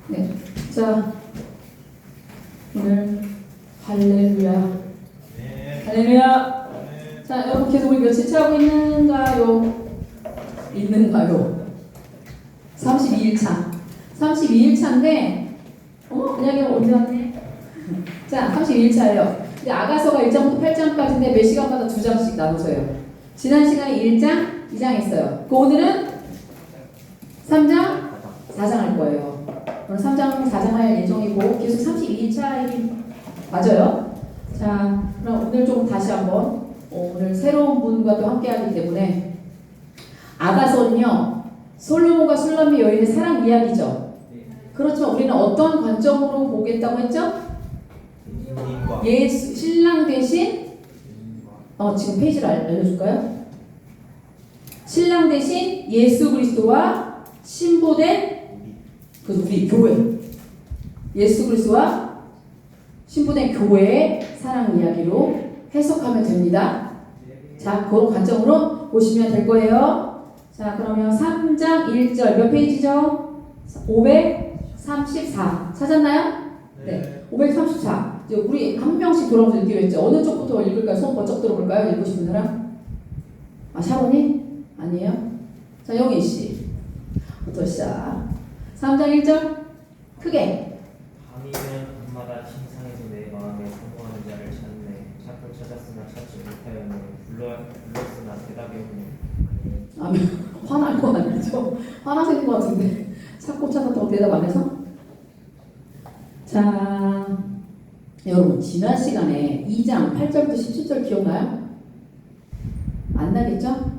네. 자, 오늘 할렐루야. 네. 할렐루야. 네. 자, 여러분 계속 우리 며칠째 하고 있는가요? 32일차. 32일차인데, 그냥 언제 왔네? 자, 32일차예요. 이제 아가서가 1장부터 8장까지인데 몇 시간마다 2장씩 나눠서요. 지난 시간에 1장, 2장 했어요. 오늘은 3장, 4장 할 거예요. 오늘 3장, 4장 할 예정이고 계속 32일차 맞아요. 자, 그럼 오늘 좀 다시 한번 오늘 새로운 분과 또 함께 하기 때문에 아가서는요 솔로몬과 술람미 여인의 사랑 이야기죠. 그렇죠. 우리는 어떤 관점으로 보겠다고 했죠? 예수 신랑 대신 지금 페이지를 알려줄까요? 신랑 대신 예수 그리스도와 신부된 우리 교회, 예수 그리스도와 신부된 교회의 사랑 이야기로 해석하면 됩니다. 자, 그런 관점으로 보시면 될 거예요. 자, 그러면 3장 1절 몇 페이지죠? 534 찾았나요? 네. 534. 이제 우리 한 명씩 돌아오면서 읽기로 했죠. 어느 쪽부터 읽을까요? 손 번쩍 들어볼까요? 읽고 싶은 사람? 샤론이? 아니에요? 자, 영희 씨부터 시작. 3장 1절 크게. 밤이면 밤마다 침상에서 내 마음에 사모하는 자를 찾네. 찾고 찾았으나 찾지 못하였네. 불렀으나 대답이 없네. 아멘. 화날 거 아니죠? 화나시는 거 같은데 찾고 찾았다고 대답 안 해서? 자, 여러분 지난 시간에 2장 8절부터 17절 기억나요? 안 나겠죠?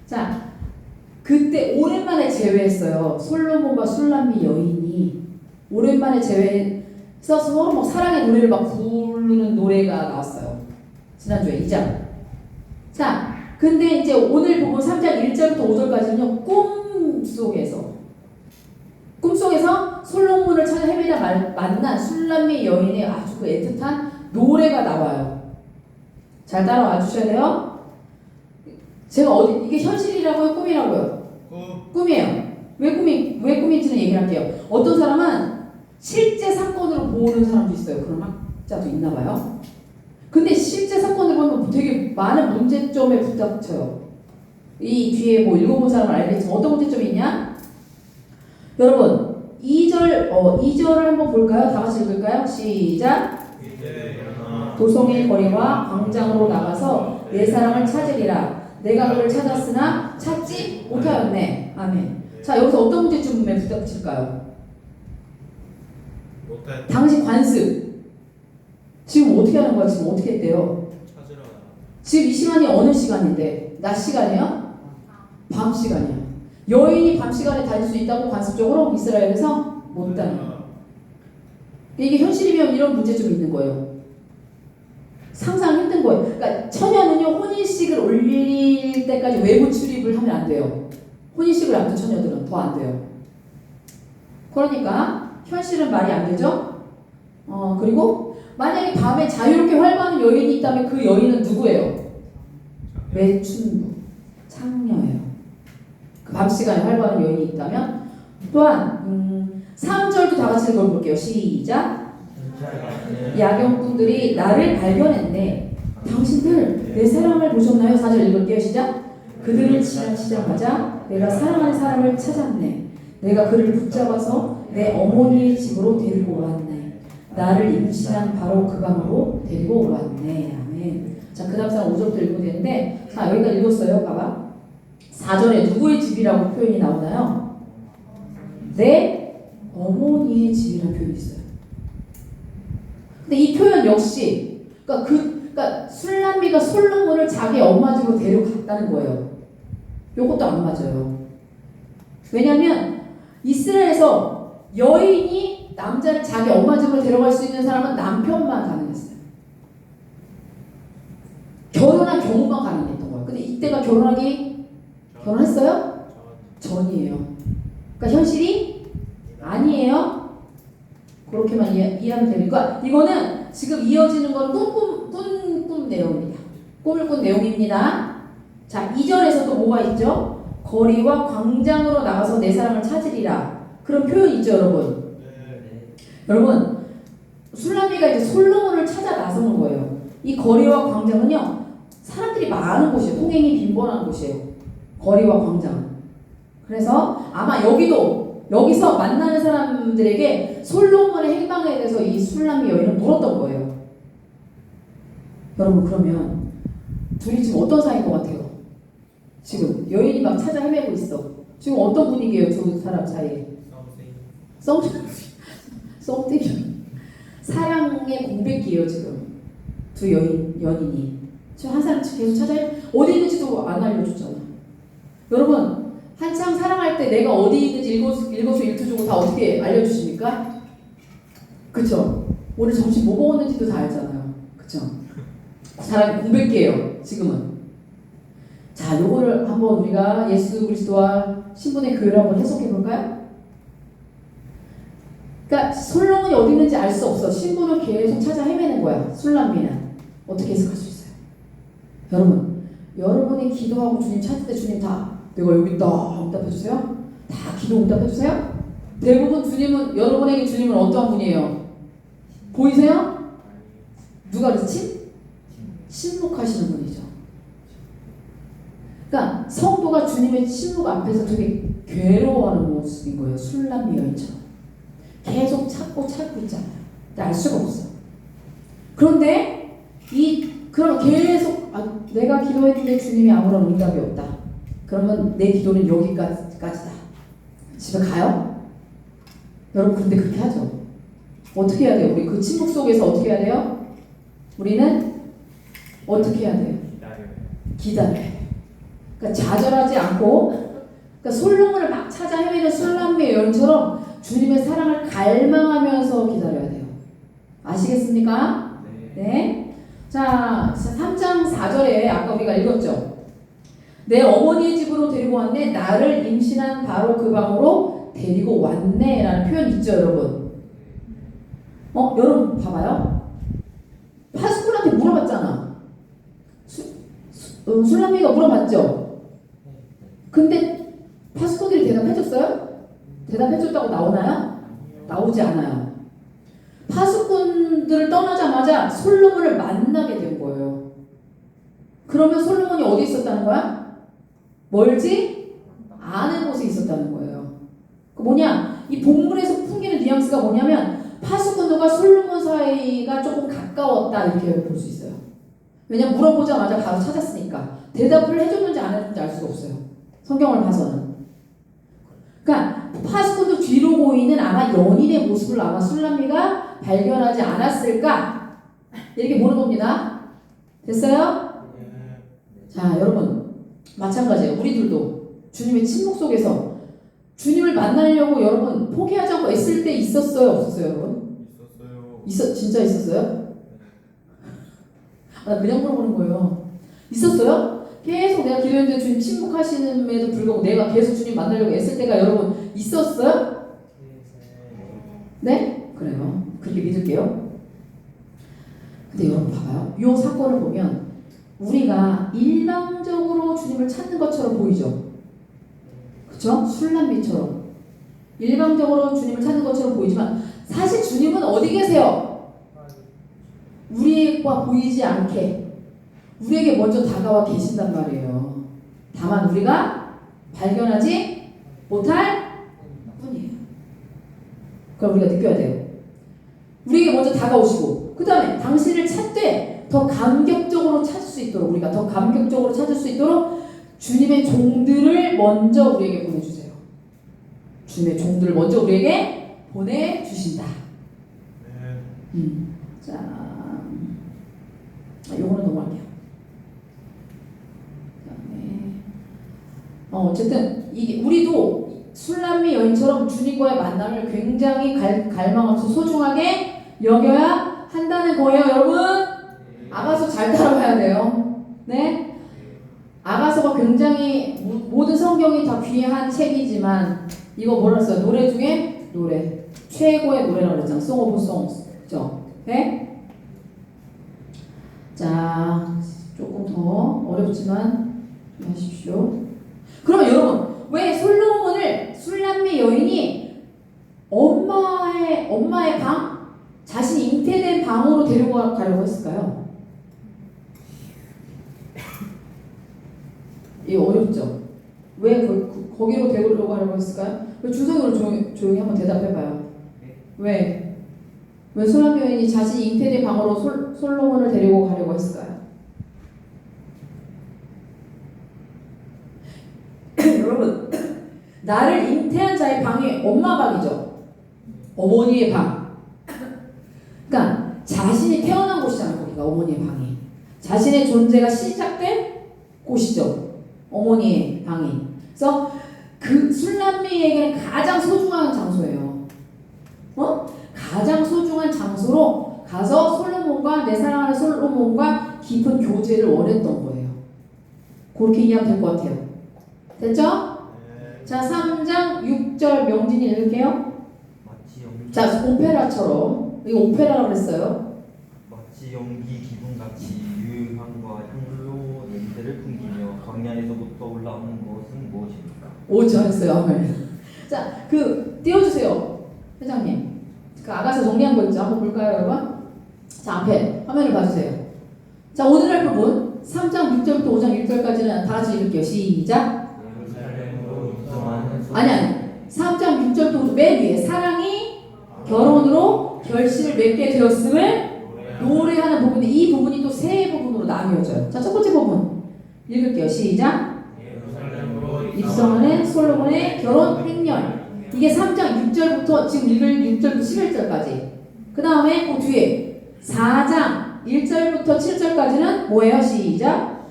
자, 그때 오랜만에 제외했어요. 솔로몬과 술람미 여인이 오랜만에 제외해서 서로 막 사랑의 노래를 막 부르는 노래가 나왔어요. 지난주에 2장. 자, 근데 이제 오늘 보고 3장 1절부터 5절까지는요 꿈속에서 솔로몬을 찾아 헤매다 만난 술람미 여인의 아주 그 애틋한 노래가 나와요. 잘 따라와 주셔야 돼요. 제가 이게 현실이라고요? 꿈이라고요? 꿈이에요. 왜 꿈인지는 얘기를 할게요. 어떤 사람은 실제 사건으로 보는 사람도 있어요. 그런 학자도 있나 봐요. 근데 실제 사건을 보면 되게 많은 문제점에 부닥쳐요. 이 뒤에 뭐 읽어본 사람은 알겠지만 어떤 문제점이 있냐? 여러분 2절을 한번 볼까요? 다 같이 읽을까요? 시작. 도성의 거리와 광장으로 나가서 내 사랑을 찾으리라. 내가 그를 찾았으나 찾지 못하였네. 아멘. 자, 여기서 어떤 문제점에 부닥칠까요? 당시 관습. 지금 어떻게 하는 거야? 지금 어떻게 했대요? 지금 이 시간이 어느 시간인데? 낮 시간이요? 밤 시간이요. 여인이 밤 시간에 다닐 수 있다고 관습적으로 이스라엘에서 못 다녀요. 이게 현실이면 이런 문제점이 있는 거예요. 상상 힘든 거예요. 그러니까 처녀는요 혼인식을 올릴 때까지 외부 출입을 하면 안 돼요. 혼인식을 앞둔 처녀들은 더 안 돼요. 그러니까 현실은 말이 안 되죠. 그리고 만약에 밤에 자유롭게 활보하는 여인이 있다면 그 여인은 누구예요? 매춘부, 창녀예요. 그 밤 시간에 활보하는 여인이 있다면 또한 3절도 다 같이 읽어볼게요. 시작. 야경꾼들이 나를 발견했네. 당신들 내 사랑을 보셨나요? 4절 읽을게요. 시작. 그들을 지나치자마자 내가 사랑하는 사람을 찾았네. 내가 그를 붙잡아서 내 어머니의 집으로 데리고 왔네. 나를 임신한 바로 그 방으로 데리고 왔네. 아멘. 자, 그 다음 사람 5절부터 읽으면 되는데, 자, 여기까지 읽었어요. 봐봐. 4절에 누구의 집이라고 표현이 나오나요? 내 어머니의 집이라는 표현이 있어요. 근데 이 표현 역시, 그러니까 술람미가 솔로몬을 자기 엄마 집으로 데려갔다는 거예요. 요것도 안 맞아요. 왜냐면 이스라엘에서 여인이 남자를 자기 엄마 집으로 데려갈 수 있는 사람은 남편만 가능했어요. 결혼한 경우만 가능했던 거예요. 근데 이때가 결혼했어요? 전이에요. 그러니까 현실이 아니에요. 그렇게만 이해하면 되니까 이거는 지금 이어지는 건 꿈 내용입니다. 꿈을 꾼 내용입니다. 자, 2절에서 또 뭐가 있죠? 거리와 광장으로 나가서 내 사랑을 찾으리라. 그런 표현이 있죠, 여러분. 여러분, 술람미가 이제 솔로몬을 찾아 나서는 거예요. 이 거리와 광장은요, 사람들이 많은 곳이에요. 통행이 빈번한 곳이에요. 거리와 광장. 그래서 아마 여기서 만나는 사람들에게 솔로몬의 행방에 대해서 이 술람미 여인은 물었던 거예요. 여러분, 그러면 둘이 지금 어떤 사이인 것 같아요? 지금 여인이 막 찾아 헤매고 있어. 지금 어떤 분위기예요, 두 사람 사이에? 썸띵. 사랑의 공백기예요, 지금. 두 연인이. 지금 한 사람 계속 찾아 어디 있는지도 안 알려줬잖아. 여러분, 한창 사랑할 때 내가 어디 있는지 일거수일투족을 다 어떻게 알려주십니까? 그쵸? 오늘 점심 뭐 먹었는지도 다 알잖아요. 그쵸? 사랑의 공백기예요, 지금은. 자, 요거를 한번 우리가 예수 그리스도와 신분의 교회를 한번 해석해 볼까요? 그러니까 솔로몬이 어디 있는지 알 수 없어. 신분을 계속 찾아 헤매는 거야. 술람미는. 어떻게 해석할 수 있어요? 여러분이 기도하고 주님 찾을 때 주님 다 내가 여기 있다 응답해 주세요? 다 기도 응답해 주세요? 대부분 여러분에게 주님은 어떠한 분이에요? 보이세요? 누가 그랬지? 침묵하시는 분이죠. 그러니까 성도가 주님의 침묵 앞에서 되게 괴로워하는 모습인 거예요. 술람미 여인처럼. 계속 찾고 있잖아요. 근데 알 수가 없어. 그런데 그럼 계속 내가 기도했는데 주님이 아무런 응답이 없다. 그러면 내 기도는 여기까지다. 집에 가요? 여러분, 근데 그렇게 하죠. 어떻게 해야 돼요? 우리 그 침묵 속에서 어떻게 해야 돼요? 우리는 어떻게 해야 돼요? 기다려야 돼요. 그러니까 좌절하지 않고, 그러니까 솔로몬을 막 찾아 헤매는 술람미의 여인처럼 주님의 사랑을 갈망하면서 기다려야 돼요. 아시겠습니까? 네. 자, 3장 4절에 아까 우리가 읽었죠. 내 어머니의 집으로 데리고 왔네. 나를 임신한 바로 그 방으로 데리고 왔네. 라는 표현 있죠, 여러분. 여러분 봐봐요. 파수꾼한테 물어봤잖아. 술람미가 물어봤죠. 근데 파수꾼들이 대답해줬어요? 대답해줬다고 나오나요? 나오지 않아요. 파수꾼들을 떠나자마자 솔로몬을 만나게 된 거예요. 그러면 솔로몬이 어디 있었다는 거야? 멀지 않은 곳에 있었다는 거예요. 그 뭐냐? 이 본문에서 풍기는 뉘앙스가 뭐냐면 파수꾼들과 솔로몬 사이가 조금 가까웠다 이렇게 볼 수 있어요. 왜냐면 물어보자마자 바로 찾았으니까. 대답을 해줬는지 안 해줬는지 알 수가 없어요. 성경을 봐서는. 그러니까 파수꾼도 뒤로 보이는 아마 연인의 모습을 아마 술람미가 발견하지 않았을까? 이렇게 보는 겁니다. 됐어요? 자, 여러분 마찬가지예요. 우리들도 주님의 침묵 속에서 주님을 만나려고 여러분 포기하지 않고 애쓸 때 있었어요? 없었어요, 여러분? 있었어요. 진짜 있었어요? 나 그냥 물어보는 거예요. 있었어요? 계속 내가 기도했는데 주님 침묵하시는데도 불구하고 내가 계속 주님 만나려고 애쓸 때가 여러분 있었어요? 네? 그래요. 그렇게 믿을게요. 근데 여러분 봐봐요. 이 사건을 보면 우리가 일방적으로 주님을 찾는 것처럼 보이죠? 그쵸? 술람미처럼 일방적으로 주님을 찾는 것처럼 보이지만 사실 주님은 어디 계세요? 우리와 보이지 않게 우리에게 먼저 다가와 계신단 말이에요. 다만 우리가 발견하지 못할 뿐이에요. 그럼 우리가 느껴야 돼요. 우리에게 먼저 다가오시고 그 다음에 당신을 찾되 더 감격적으로 찾을 수 있도록 우리가 더 감격적으로 찾을 수 있도록 주님의 종들을 먼저 우리에게 보내주세요. 주님의 종들을 먼저 우리에게 보내주신다. 자, 요거는 넘어갈게요. 어쨌든 이게 우리도 술람미 여인처럼 주님과의 만남을 굉장히 갈망하면서 소중하게 여겨야 한다는 거예요, 여러분. 아가서 잘 따라가야 돼요. 네? 아가서가 굉장히 모든 성경이 다 귀한 책이지만 이거 뭐라 써요? 노래 중에 노래 최고의 노래라고 그랬잖아. Song of Songs. 그죠? 네? 자, 조금 더 어렵지만 하십시오. 그럼 여러분, 왜 솔로몬을 술람미 여인이 엄마의 왜 엄마의 방, 자신이 잉태된 방으로 데리고 가려고 했을까요? 이거 어렵죠? 왜 거기로 데리고 가려고 했을까요? 준성으로 조용히 한번 대답해봐요. 왜? 왜 술람 여인이 자신이 잉태된 방으로 솔로몬을 데리고 가려고 했을까요? 여러분, 나를 잉태한 자의 방이 엄마 방이죠. 어머니의 방. 그러니까 자신이 태어난 곳이잖아요. 거기가 어머니의 방이. 자신의 존재가 시작된 곳이죠. 어머니의 방이. 그래서 그 술람미에게는 가장 소중한 장소예요. 가장 소중한 장소로 가서 솔로몬과 내 사랑하는 솔로몬과 깊은 교제를 원했던 거예요. 그렇게 이해하면 될 것 같아요. 됐죠? 자, 3장 6절 명진이 읽을게요. 자, 오페라처럼. 이거 오페라라고 그랬어요. 마치 연기 기분같이 유향과 향료 냄새를 풍기며 광야에서부터 올라오는 것은 무엇입니까? 오, 잘했어요. 자, 띄워주세요. 회장님. 아가서 정리한 거 있죠? 한번 볼까요, 여러분? 자, 앞에 화면을 봐주세요. 자, 오늘 할 부분 3장 6절부터 5장 1절까지는 다 같이 읽을게요. 시작. 아니. 3장 6절부터 맨 위에 사랑이 결혼으로 결실을 맺게 되었음을 노래하는 부분인데 이 부분이 또 세 부분으로 나뉘어져요. 자, 첫 번째 부분 읽을게요. 시작. 입성하는 솔로몬의 결혼 행렬. 이게 3장 6절부터 지금 읽을 6절부터 11절까지. 그 다음에 그 뒤에 4장 1절부터 7절까지는 뭐예요? 시작.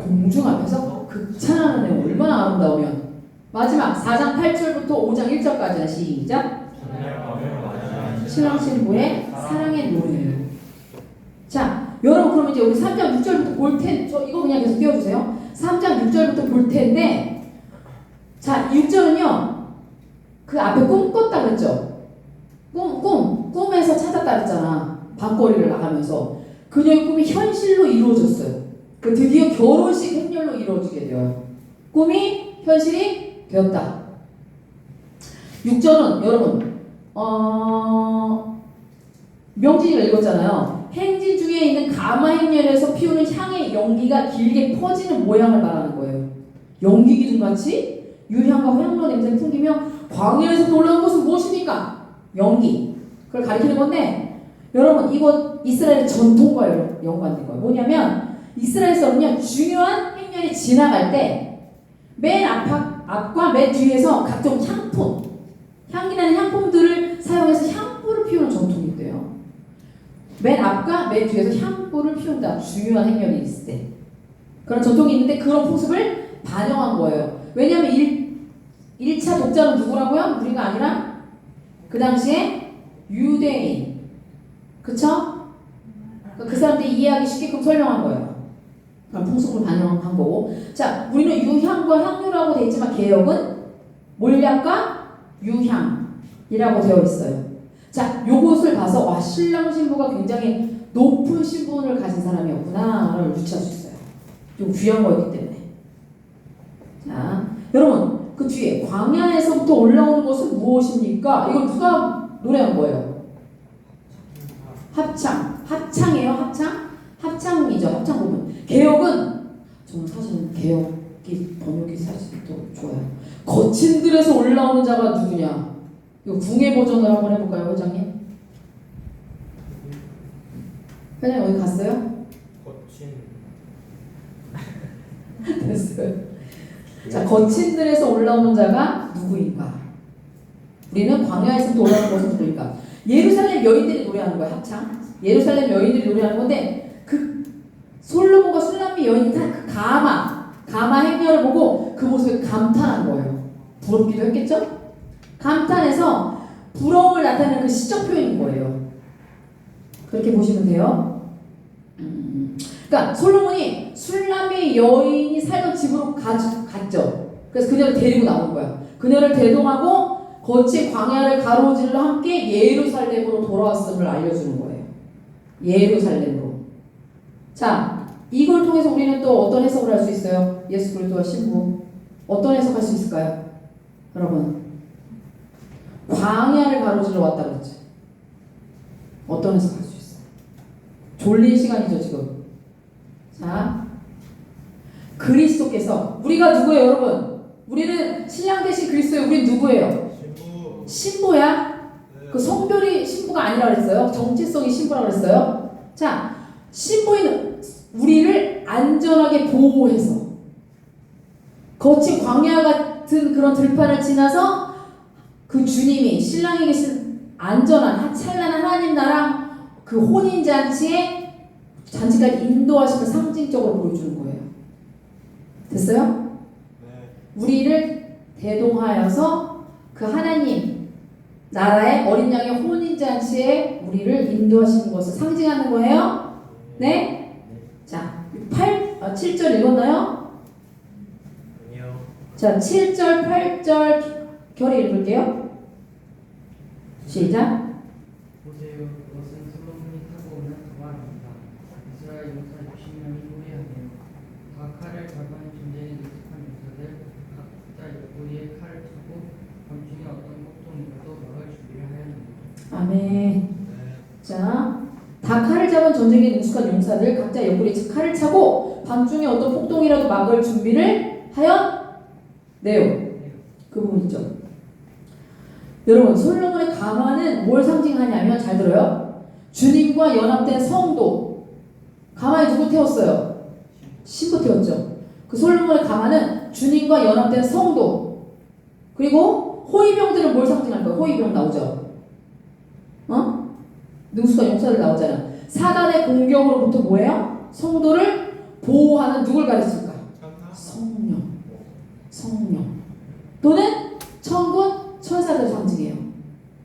공중 앞에서 극찬하는 애 얼마나 아름다우면. 마지막 4장 8절부터 5장 1절까지는 시작. 신랑 신부의 사랑의 노래. 자, 여러분 그러면 이제 우리 3장 6절부터 볼 텐데 이거 그냥 계속 띄워주세요. 3장 6절부터 볼 텐데, 자, 6절은요 그 앞에 꿈 꿨다 그랬죠. 꿈에서 찾았다 그랬잖아. 밤거리를 나가면서 그녀의 꿈이 현실로 이루어졌어요. 드디어 결혼식 행렬로 이루어지게 돼요. 꿈이 현실이 되었다. 6절은 여러분 명진이가 읽었잖아요. 행진 중에 있는 가마 행렬에서 피우는 향의 연기가 길게 퍼지는 모양을 말하는 거예요. 연기 기둥같이 유향과 향로 냄새를 풍기며 광야에서 올라온 것은 무엇입니까? 연기. 그걸 가리키는 건데, 여러분 이거 이스라엘 전통과 연관된 거예요. 뭐냐면 이스라엘에서는요 중요한 행렬이 지나갈 때 맨 앞과 맨 뒤에서 각종 향품, 향기나는 향품들을 사용해서 향불을 피우는 전통이 있대요. 맨 앞과 맨 뒤에서 향불을 피운다. 중요한 행렬이 있을 때. 그런 전통이 있는데 그런 풍습을 반영한 거예요. 왜냐하면 1차 독자는 누구라고요? 우리가 아니라 그 당시에 유대인. 그쵸? 그 사람들이 이해하기 쉽게끔 설명한 거예요. 그런 풍습을 반영한 거고. 자, 우리는 유향과 향료라고 되어 있지만 개역은 몰약과 유향이라고 되어 있어요. 자, 요것을 봐서 와, 신랑 신부가 굉장히 높은 신분을 가진 사람이었구나를 유추할 수 있어요. 좀 귀한 거였기 때문에. 자, 여러분 그 뒤에 광야에서부터 올라오는 것은 무엇입니까? 이걸 누가 노래한 거예요? 합창이에요. 합창이죠. 합창 부분. 개역은 저는 사실 개역이 번역이 사실 더 좋아요. 거친 들에서 올라오는 자가 누구냐? 이거 궁예 버전을 한번 해볼까요, 회장님? 회장님 어디 갔어요? 됐어요. 자, 거친 들에서 올라오는 자가 누구인가? 우리는 광야에서 올라오는 것은 누구인가? 예루살렘 여인들이 노래하는 거야, 합창. 예루살렘 여인들이 노래하는 건데 그 솔로몬과 술람미 여인이 다 그 가마 행렬을 보고 그 모습에 감탄한 거예요. 부럽기도 했겠죠? 감탄해서 부러움을 나타내는 그 시적 표현인 거예요. 그렇게 보시면 돼요. 그러니까 솔로몬이 술람미 여인이 살던 집으로 갔죠. 그래서 그녀를 데리고 나온 거야. 그녀를 대동하고 거친 광야를 가로질러 함께 예루살렘으로 돌아왔음을 알려주는 거예요. 예루살렘으로. 자, 이걸 통해서 우리는 또 어떤 해석을 할 수 있어요? 예수 그리스도와 신부. 어떤 해석할 수 있을까요? 여러분. 광야를 가로질러 왔다 그랬죠. 어떤 해석할 수 있어요? 졸린 시간이죠 지금. 자, 그리스도께서 우리가 누구예요 여러분? 우리는 신랑 대신 그리스도예요. 우리는 누구예요? 신부. 신부야? 네. 그 성별이 신부가 아니라 그랬어요. 정체성이 신부라고 그랬어요. 자, 신부인 우리를 안전하게 보호해서 거친 광야 같은 그런 들판을 지나서 그 주님이 신랑에게 안전한 찬란한 하나님 나라 그 혼인 잔치까지 인도하시는 상징적으로 보여주는 거예요. 됐어요? 네. 우리를 대동하여서 그 하나님 나라의 어린 양의 혼인 잔치에 우리를 인도하시는 것을 상징하는 거예요. 네? 자, 7절 읽었나요? 아니요. 자, 7절, 8절 결이 읽을게요. 시작. 보세요. 그것은 솔로몬이 타고 오는 가마랍니다. 이스라엘 용사 60명이 후회하네요. 각 칼을 잡은 전쟁에 익숙한 용사들 각자 옆구리에 칼을 차고 밤중에 어떤 폭동이라도 막을 준비를 하였습니다. 아멘. 네. 자, 다 칼을 잡은 전쟁에 능숙한 용사들 각자 옆구리에 칼을 차고 밤중에 어떤 폭동이라도 막을 준비를 하였네요. 그 부분 있죠. 여러분, 솔로몬의 가마는 뭘 상징하냐면 잘 들어요. 주님과 연합된 성도. 가마에 누구 태웠어요? 신부 태웠죠. 그 솔로몬의 가마는 주님과 연합된 성도. 그리고 호위병들은 뭘 상징할 거예요? 호위병 나오죠. 어? 능수가 용사들 나오잖아. 사단의 공격으로부터 뭐예요? 성도를 보호하는 누굴 가르칠까? 성령. 성령. 또는 천군, 천사들 상징이에요.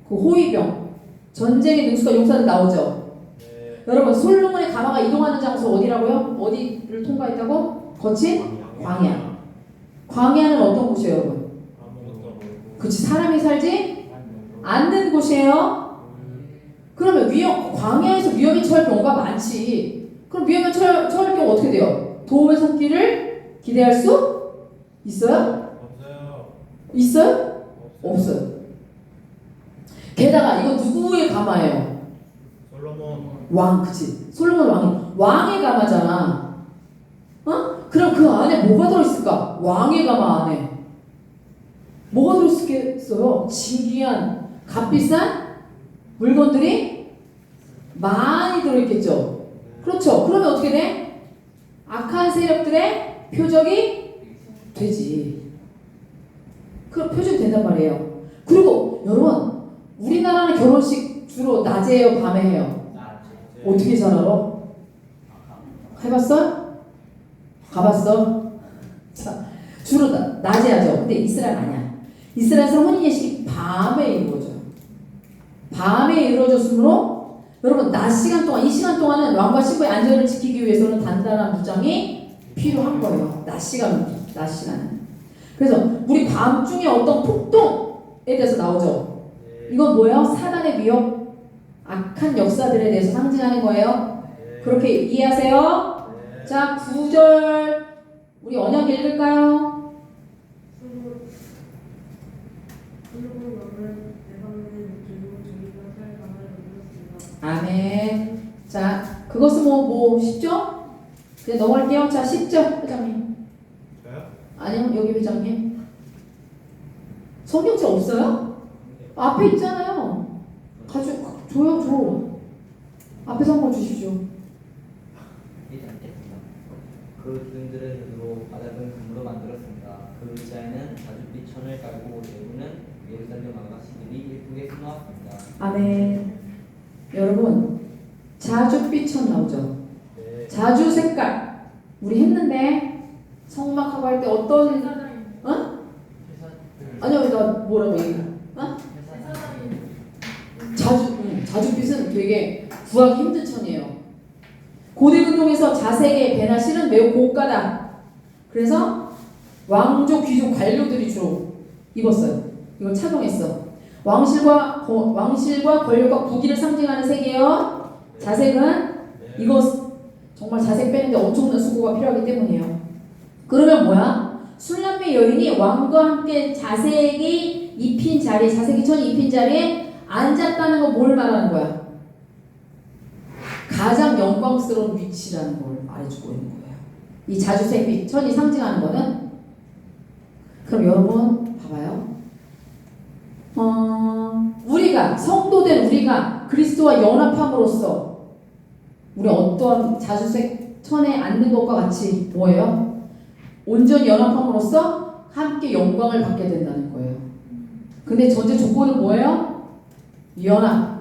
그 호위병. 전쟁의 능수가 용사들 나오죠. 네. 여러분, 솔로몬의 가마가 이동하는 장소 어디라고요? 어디를 통과했다고? 거친 광야. 광야는 어떤 곳이에요, 여러분? 아무것도 그치, 사람이 살지 않는 곳이에요. 그러면 광야에서 위험에 처할 경우가 많지. 그럼 위험에 처할 경우 어떻게 돼요? 도움의 손길을 기대할 수 있어요? 없어요. 있어요? 없어요. 게다가 이거 누구의 가마예요? 솔로몬. 왕, 그치? 솔로몬 왕의 가마잖아. 어? 그럼 그 안에 뭐가 들어있을까? 왕의 가마 안에 뭐가 들어있겠어요? 진귀한 값비싼 물건들이 많이 들어있겠죠. 그렇죠. 그러면 어떻게 돼? 악한 세력들의 표적이 되지. 그 표적이 된단 말이에요. 그리고 여러분, 우리나라는 결혼식 주로 낮에 해요, 밤에 해요? 어떻게 잘 알아? 해봤어? 가봤어? 자, 주로 낮에 하죠. 근데 이스라엘 아니야. 이스라엘에서 혼인 예식이 밤에 이루어져요. 밤에 이루어졌으므로 여러분 낮 시간 동안 이 시간 동안은 왕과 신부의 안전을 지키기 위해서는 단단한 무장이 필요한 거예요. 낮 시간은. 그래서 우리 밤중에 어떤 폭동에 대해서 나오죠. 이건 뭐예요? 사단의 위협, 악한 역사들에 대해서 상징하는 거예요. 그렇게 이해하세요? 자, 9절 우리 언약 읽을까요? 아멘. 자, 그것은 뭐 쉽죠? 그냥 넘어갈게요. 자, 10절 회장님. 저요? 아니요, 여기 회장님. 성경책 없어요? 앞에 있잖아요. 줘요, 줘. 앞에서 한번 주십시오. 그 기둥들을 흙으로 바닥은 금으로 만들었습니다. 그 의자에는 자줏빛 천을 깔고 내부는 예루살렘 아가씨들이 예쁘게 수놓았습니다. 아멘. 여러분, 자줏빛 천 나오죠? 네. 자주 색깔. 우리 했는데 성막하고 할 때 어떤 어? 아니요, 나 뭐라고 얘기해? 어? 자줏빛은 되게 구하기 힘든 천이에요. 고대 근동에서 자색의 배나 실은 매우 고가다. 그래서 왕족, 귀족, 관료들이 주로 입었어요. 이걸 착용했어. 왕실과 권력과 국위를 상징하는 색이에요. 자색은 이거 정말 자색 빼는데 엄청난 수고가 필요하기 때문이에요. 그러면 뭐야? 술람매 여인이 왕과 함께 자색이 입힌 자리에, 자색이 천이 입힌 자리에 앉았다는 건 뭘 말하는 거야? 가장 영광스러운 위치라는 걸 말해주고 있는 거예요. 이 자주색 천이 상징하는 거는. 그럼 여러분 봐봐요. 우리가 성도된 우리가 그리스도와 연합함으로써 우리 어떤 자주색 천에 앉는 것과 같이 뭐예요? 온전히 연합함으로써 함께 영광을 받게 된다는 거예요. 근데 전제 조건은 뭐예요? 연합.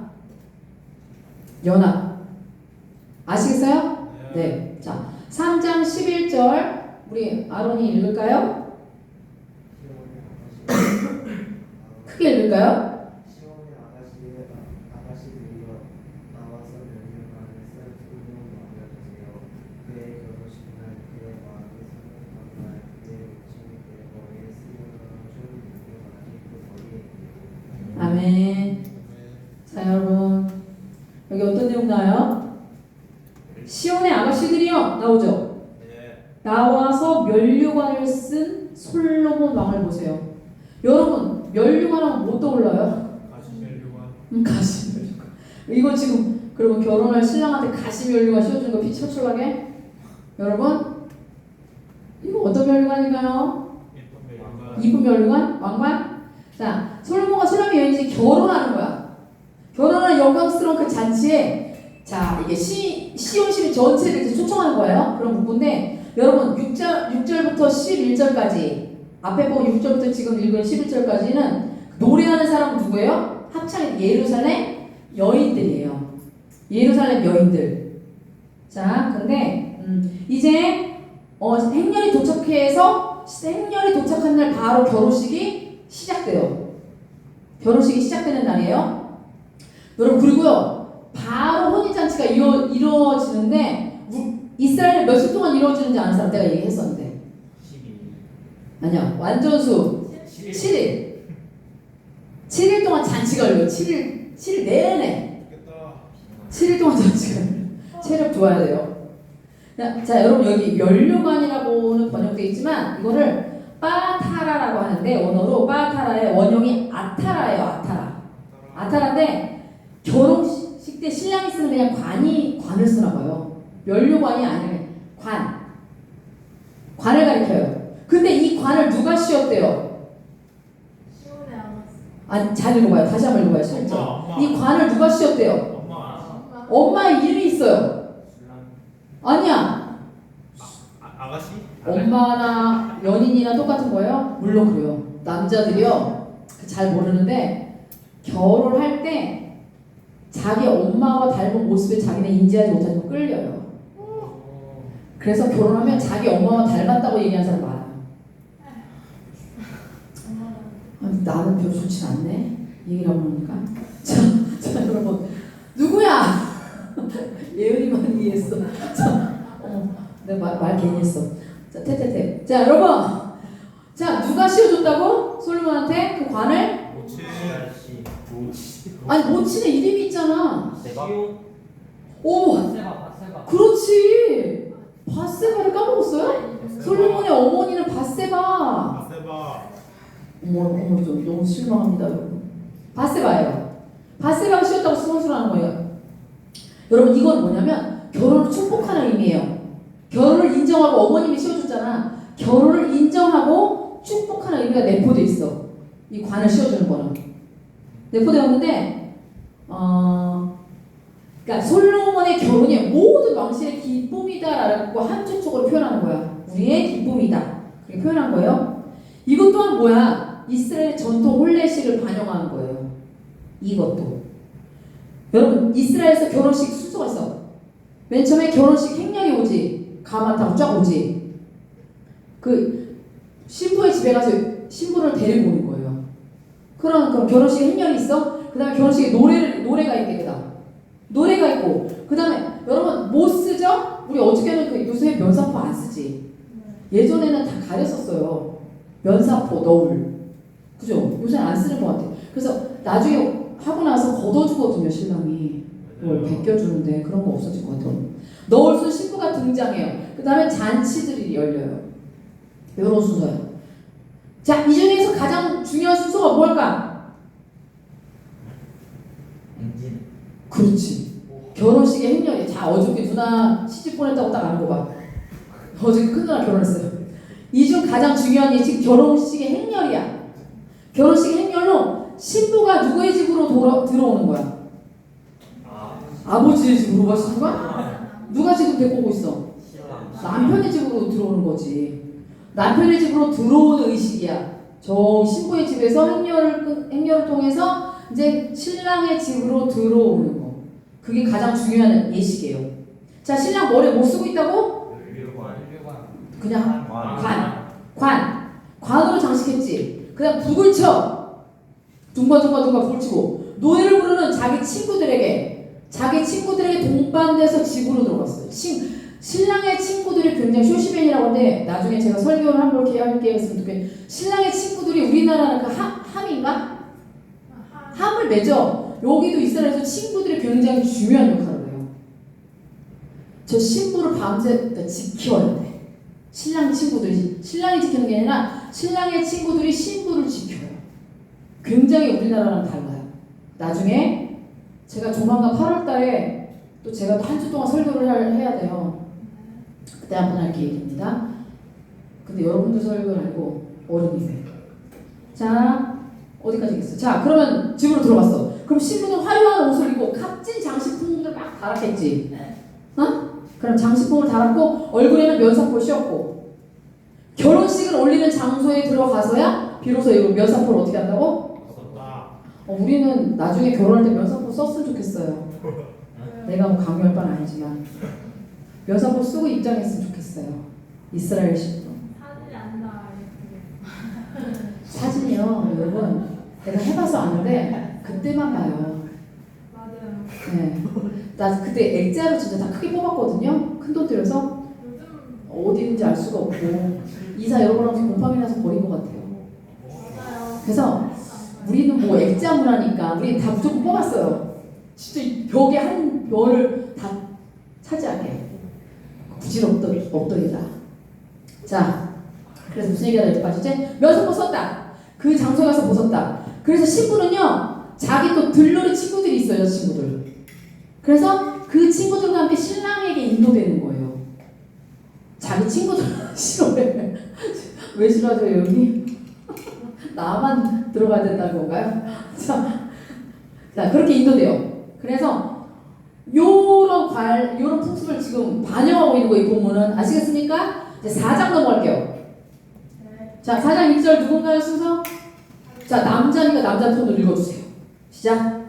아시겠어요? 네. 자, 3장 11절 우리 아론이 읽을까요? 크게 읽을까요? 시온의 아가씨들이여 나와서 명령하는 썰풀을 알려주세요. 그의 결혼식날 그의 마음이 성령받아 그의 외침이 그의 머리에 쓰여져 줄 능력하니 그 머리에 아멘. 자, 여러분 여기 어떤 내용 나와요? 시온의 아가씨들이여 나오죠? 네. 나와서 면류관을 쓴 솔로몬 왕을 보세요. 여러분 면류관 하면 뭐 떠올라요? 가시멜류관. 가시면류관. 이거 지금 그러면 결혼할 신랑한테 가시면류관 씌워준 거 피처출하게? 여러분 이거 어떤 면류관인가요? 예쁜 멜류관. 이쁜 면류관? 왕관? 자, 솔로몬과 술람의 여인이 결혼하는 거야. 결혼하는 영광스러운 그 잔치에 자 이게 시온 시민 전체를 이제 초청하는 거예요. 그런 문구인데 여러분 6절부터 11절까지 앞에 보면 6절부터 지금 읽은 11절까지는 노래하는 사람은 누구예요? 합창의 예루살렘 여인들이에요. 예루살렘 여인들. 자, 근데 이제 행렬이 도착한 날 바로 결혼식이 시작돼요. 결혼식이 시작되는 날이에요. 여러분 그리고요 바로 혼인잔치가 이루어지는데 이스라엘은 며칠 동안 이루어지는지 아는 사람 내가 얘기했었는데 12일. 아니야 완전수 7일 7일 동안 잔치가 열려요. 7일 내내 좋겠다. 7일 동안 잔치가 열려요. 체력 좋아야 돼요. 자 여러분 여기 면류관이라고는 번역되어 있지만 이거를 빠타라라고 하는데 원어로 빠타라의 원형이 아타라예요. 아타라인데 결혼식 때 신랑이 쓰는 그냥 관을 쓰나 봐요. 면류관이 아니라 관을 가리켜요. 근데 이 관을 누가 씌웠대요? 시온의 아가씨. 아니 잘 읽어봐요. 다시 한번 읽어봐요. 실제 엄마. 이 관을 누가 씌웠대요? 엄마. 엄마의 이름이 있어요. 신랑. 아니야. 아가씨? 엄마나 연인이나 똑같은 거예요? 물론 그래요. 남자들이요 잘 모르는데 결혼할 때 자기 엄마와 닮은 모습에 자기는 인지하지 못하면 끌려요. 그래서 결혼하면 자기 엄마와 닮았다고 얘기하는 사람 많아요. 아니, 나는 별로 좋지 않네. 얘기를 하고 보니까. 자 여러분 누구야? 예은이만 이해했어. 내가 말 괜히 했어. 자 태태태. 자 여러분. 자 누가 씌워줬다고? 솔로몬한테 그 관을? 모치. 아가씨. 모치. 아니 모친의 이름이 있잖아. 시온. 오 바세바. 그렇지. 바세바를 까먹었어요? 솔로몬의 어머니는 바세바. 아세바. 어머 좀 너무 실망합니다 여러분. 바세바예요. 바세바가 씌웠다고 수술하는 거예요. 여러분 이건 뭐냐면 결혼을 축복하는 의미예요. 결혼을 인정하고 어머님이 씌워줬잖아. 결혼을 인정하고 축복하는 의미가 내포돼 있어. 이 관을 씌워주는 거는 내포되었는데 그러니까 솔로몬의 결혼이 모든 왕실의 기쁨이다라고 한쪽적으로 표현하는 거야. 우리의 기쁨이다. 그렇게 표현한 거예요. 이것 또한 뭐야? 이스라엘 전통 혼례식을 반영하는 거예요. 이것도 여러분 이스라엘에서 결혼식 순서가 있어. 맨 처음에 결혼식 행렬이 오지. 가만 타고 쫙 오지. 그 신부의 집에 가서 신부를 데리고 오는 거예요. 그럼 결혼식 행렬이 있어. 그 다음에 결혼식에 노래가 있겠다. 노래가 있고 그 다음에 여러분 뭐 쓰죠? 우리 어저께는 그 요새 면사포 안 쓰지. 예전에는 다 가렸었어요. 면사포, 너울. 그죠? 요새는 안 쓰는 것 같아. 그래서 나중에 하고 나서 걷어주거든요 신랑이. 뭘 벗겨주는데 그런 거 없어질 것 같아요. 너울 쓴 신부가 등장해요. 그 다음에 잔치들이 열려요. 이런 순서예요. 자, 이 중에서 가장 중요한 순서가 뭘까? 엔진. 그렇지. 결혼식의 행렬이. 자, 어저께 누나 시집 보냈다고 딱 아는 거 봐. 어저께 큰 누나 결혼했어요. 이 중 가장 중요한 게 지금 결혼식의 행렬이야. 결혼식의 행렬로 신부가 누구의 집으로 들어오는 거야? 아버지의 집으로 가시는 거야? 누가 지금 데리고 오고 있어? 남편의 집으로 들어오는 거지. 남편의 집으로 들어오는 의식이야. 저 신부의 집에서 행렬을 통해서 이제 신랑의 집으로 들어오는 거. 그게 가장 중요한 예식이에요. 자, 신랑 머리에 뭐 쓰고 있다고? 그냥 관으로 장식했지. 그냥 북을 쳐. 둥가둥가 북을 치고 노래를 부르는 자기 친구들에게 동반돼서 집으로 들어갔어요. 신랑의 친구들이 굉장히 쇼시맨이라고 하는데 나중에 제가 설교를 한번 할게 했으면 좋겠어요. 신랑의 친구들이 우리나라는 그 함인가? 함을 맺어. 여기도 이스라엘에서 친구들이 굉장히 중요한 역할을 해요. 저 신부를 밤새 지켜야 돼. 신랑이 지키는 게 아니라 신랑의 친구들이 신부를 지켜요. 굉장히 우리나라랑 달라요. 나중에 제가 조만간 8월 달에 또 제가 한 주 동안 설교를 해야 돼요. 그때 한번 할 계획입니다. 근데 여러분도 설교를 알고 어른이세요. 자, 어디까지 했어? 자, 그러면 집으로 들어갔어. 그럼 신부는 화려한 옷을 입고 값진 장식품을 막 달았겠지. 어? 그럼 장식품을 달았고 얼굴에는 면사포를 씌웠고 결혼식을 올리는 장소에 들어가서야 비로소 이 면사포를 어떻게 한다고? 우리는 나중에 결혼할 때 면사포 썼으면 좋겠어요. 내가 뭐 강요할 바는 아니지만 면사포 쓰고 입장했으면 좋겠어요. 이스라엘식으로. 사진이 안 나와. 사진이요, 여러분. 내가 해봐서 아는데 그때만 봐요. 맞아요. 네. 나 그때 액자로 진짜 다 크게 뽑았거든요. 큰 돈 들여서 요즘 어디 있는지 알 수가 없고 이사 여러 번 하면서 곰팡이 나서 버린 것 같아요. 맞아요. 그래서 우리는 뭐 액자 문화니까 우리 다 무조건 뽑았어요. 진짜 이 벽에 한 벽을 다 차지하게. 부질없더이다. 자, 그래서 무슨 얘기가 될지 빠지지? 면사포 썼다. 그 장소에 가서 벗었다. 그래서 신부는요, 자기 또 들러리 친구들이 있어요, 친구들. 그래서 그 친구들과 함께 신랑에게 인도되는 거예요. 자기 친구들 싫어해. 왜 싫어하죠, 여기? 나만 들어가야 된다는 건가요? 자, 그렇게 인도돼요. 그래서 요런 풍습을 지금 반영하고 있는 거예요, 이 본문은. 아시겠습니까? 이제 4장 넘어갈게요. 자, 4장 1절 누군가요, 순서? 자, 남자니까 남자 톤으로 읽어주세요. 시작.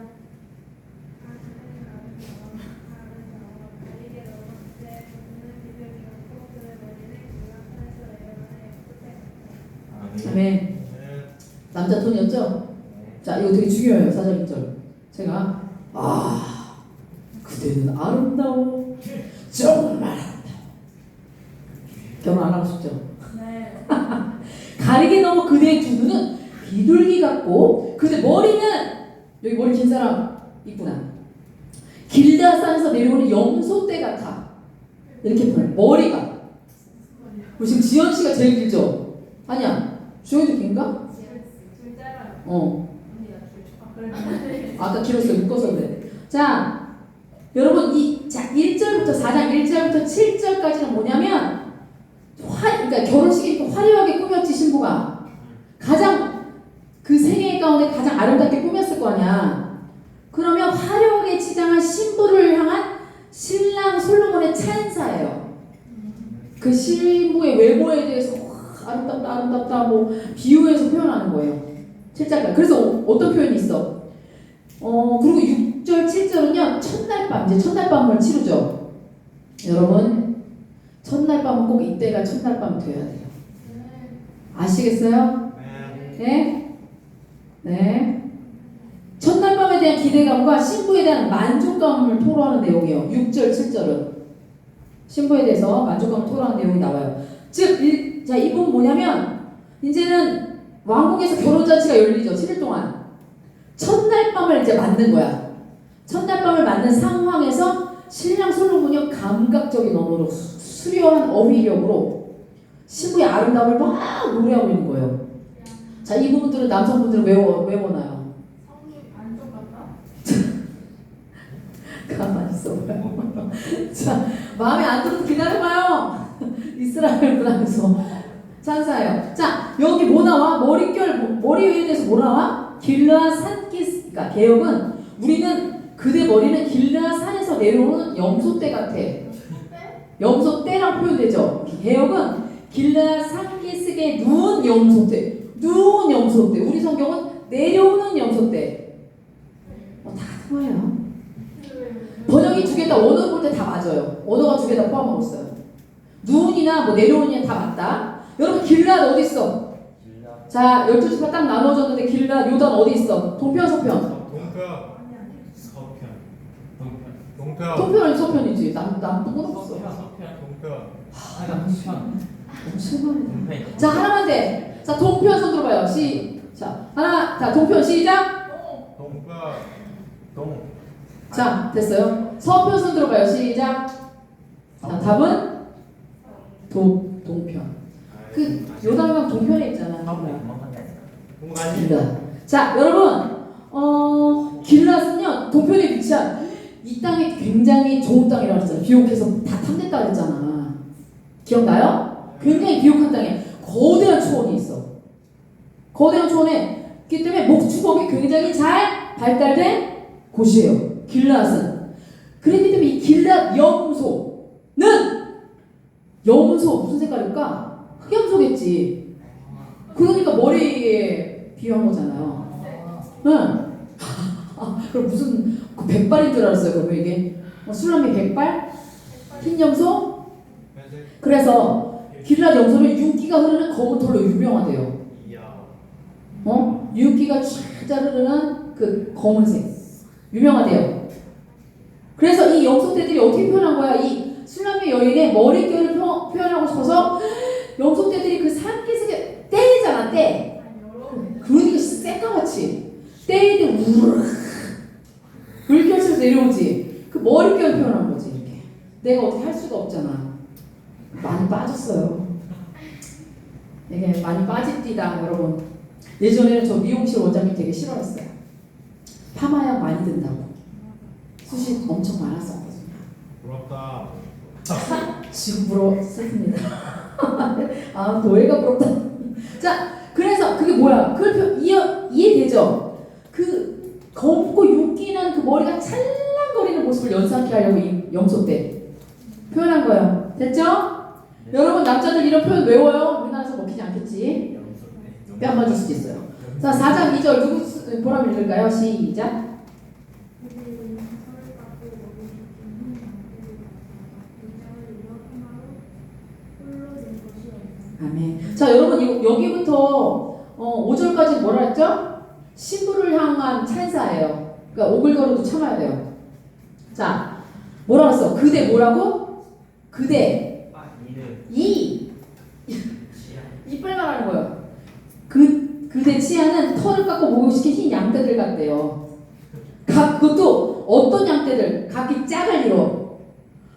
아멘. 남자 톤이었죠? 자, 이거 되게 중요해요. 4장 1절. 제가 그대는 아름다워. 정말 아름다워. 결혼 안 하고 싶죠? 네. 가리게 넘어 그대의 두 눈은 비둘기 같고 그대 머리는 여기 머리 긴 사람 있구나. 길다산에서 내려오는 염소떼 같아. 이렇게 보여. 머리가. 우리 지금 지연 씨가 제일 길죠? 아니야. 주연이 긴가? 줄 짧아요. 언니가 그래. 아까 길었어요. 묶어서 그래. 자, 여러분 1절부터 4장 1절부터 7절까지는 뭐냐면 그러니까 결혼식이 화려하게 꾸몄지 신부가. 가장 그 생애 가운데 가장 아름답게 꾸몄을 거 아니야. 그러면 화려하게 치장한 신부를 향한 신랑 솔로몬의 찬사예요. 그 신부의 외모에 대해서 아름답다 뭐 비유해서 표현하는 거예요. 7절까지. 그래서 어떤 표현이 있어? 그리고 6절 7절은요 첫날 밤, 이제 첫날 밤을 치르죠. 여러분 첫날 밤은 꼭 이때가 첫날 밤 돼야 돼요. 아시겠어요? 네? 네. 첫날 밤에 대한 기대감과 신부에 대한 만족감을 토로하는 내용이에요. 6절 7절은 신부에 대해서 만족감을 토로하는 내용이 나와요. 즉, 이 부분 뭐냐면 이제는 왕궁에서 결혼잔치가 열리죠. 7일 동안. 첫날 밤을 이제 맞는 거야. 첫날 밤을 맞는 상황에서 신랑 솔로몬이 감각적인 언어로 수려한 어휘력으로 신부의 아름다움을 막 노래하고 있는 거예요. 자, 이 부분들은 남성분들은 외워놔요. 성님 안쪽 같다? 가만히 있어봐요. 자, 마음에 안 들어도 기다려봐요. 이스라엘 문화에서 찬사예요. 자, 여기 뭐 나와? 머리 위에 대해서 뭐 나와? 길르앗 산기스. 그러니까 개혁은 우리는 그대 머리는 길르앗 산에서 내려오는 염소떼 같아. 염소떼랑 표현되죠. 개혁은 길르앗 산기스의 누운 염소떼. 누운 염소떼. 우리 성경은 내려오는 염소떼. 다 통해요. 번역이 두 개 다 언어 볼 때 다 맞아요. 언어가 두 개 다 포함하고 있어요. 누운이나 뭐 내려오냐 다 맞다. 여러분 길르앗 어디 있어? 자, 12지파 딱 나눠졌는데 길르앗 요단 어디 있어? 동편 서편? 동편 서편 동편 동편은 서편이지. 남동은 없어. 동편 하나가 동편. 엄청나네. 자, 하나만 돼. 자, 동편 손 들어봐요. 시작. 하나, 자, 동편 시작. 동편 동 자, 됐어요. 서편 손 들어봐요. 시작. 자, 답은 동편. 그 요단강 동편에 있잖아. 공간이 길르앗. 자, 여러분, 길르앗은요 동편에 위치한 이 땅이 굉장히 좋은 땅이라고 했잖아요. 비옥해서 다 탐냈다 그랬잖아. 기억나요? 굉장히 비옥한 땅에 거대한 초원이 있어. 거대한 초원에 그렇기 때문에 목축업이 굉장히 잘 발달된 곳이에요. 길르앗은. 그렇기 때문에 이 길르앗 염소는 염소 무슨 색깔일까? 흑염소겠지. 그러니까 머리에 비유한 거잖아요. 응. 그럼 무슨 그 백발인 줄 알았어요. 그러면 이게 술람이 백발? 흰 염소? 그래서 길르앗 염소는 윤기가 흐르는 검은 털로 유명하대요. 윤기가 쫙 흐르는 그 검은색 유명하대요. 그래서 이 염소떼들이 어떻게 표현한 거야? 이 술람의 여인의 머릿결을 표현하고 싶어서 염소떼들이 그 산기슭에 떼잖아, 떼. 그러니까 새까맣지. 떼일 때 우르르 물결처럼 내려오지. 그 머릿결 표현한 거지 이렇게. 내가 어떻게 할 수가 없잖아. 많이 빠졌어요. 이게 많이 빠집디다 여러분. 예전에는 저 미용실 원장님 되게 싫어했어요. 파마약 많이 든다고. 수시 엄청 많았었거든요. 부럽다. 지금 부러웠습니다. 아, 노예가 부럽다. 자, 그래서 그게 뭐야? 그걸 이해되죠? 그 검고 윤기난 그 머리가 찰랑거리는 모습을 연상케 하려고 이 염소 때 표현한 거예요. 됐죠? 여러분 남자들 이런 표현 외워요? 우리나라에서 먹히지 않겠지? 뺨 맞을 수도 있어요. 자, 4장 2절 누구 보람 읽을까요? 시작. 아멘. 자, 여러분 여기부터 5절까지 뭐라 했죠? 신부를 향한 찬사예요. 그러니까 오글거려도 참아야 돼요. 자, 뭐라 했어? 그대 뭐라고? 그대 이빨 말하는 거예요. 그대 치아는 털을 깎고 목욕시킨 흰 양떼들 같대요. 그것도 어떤 양떼들? 각기 짝을 이뤄.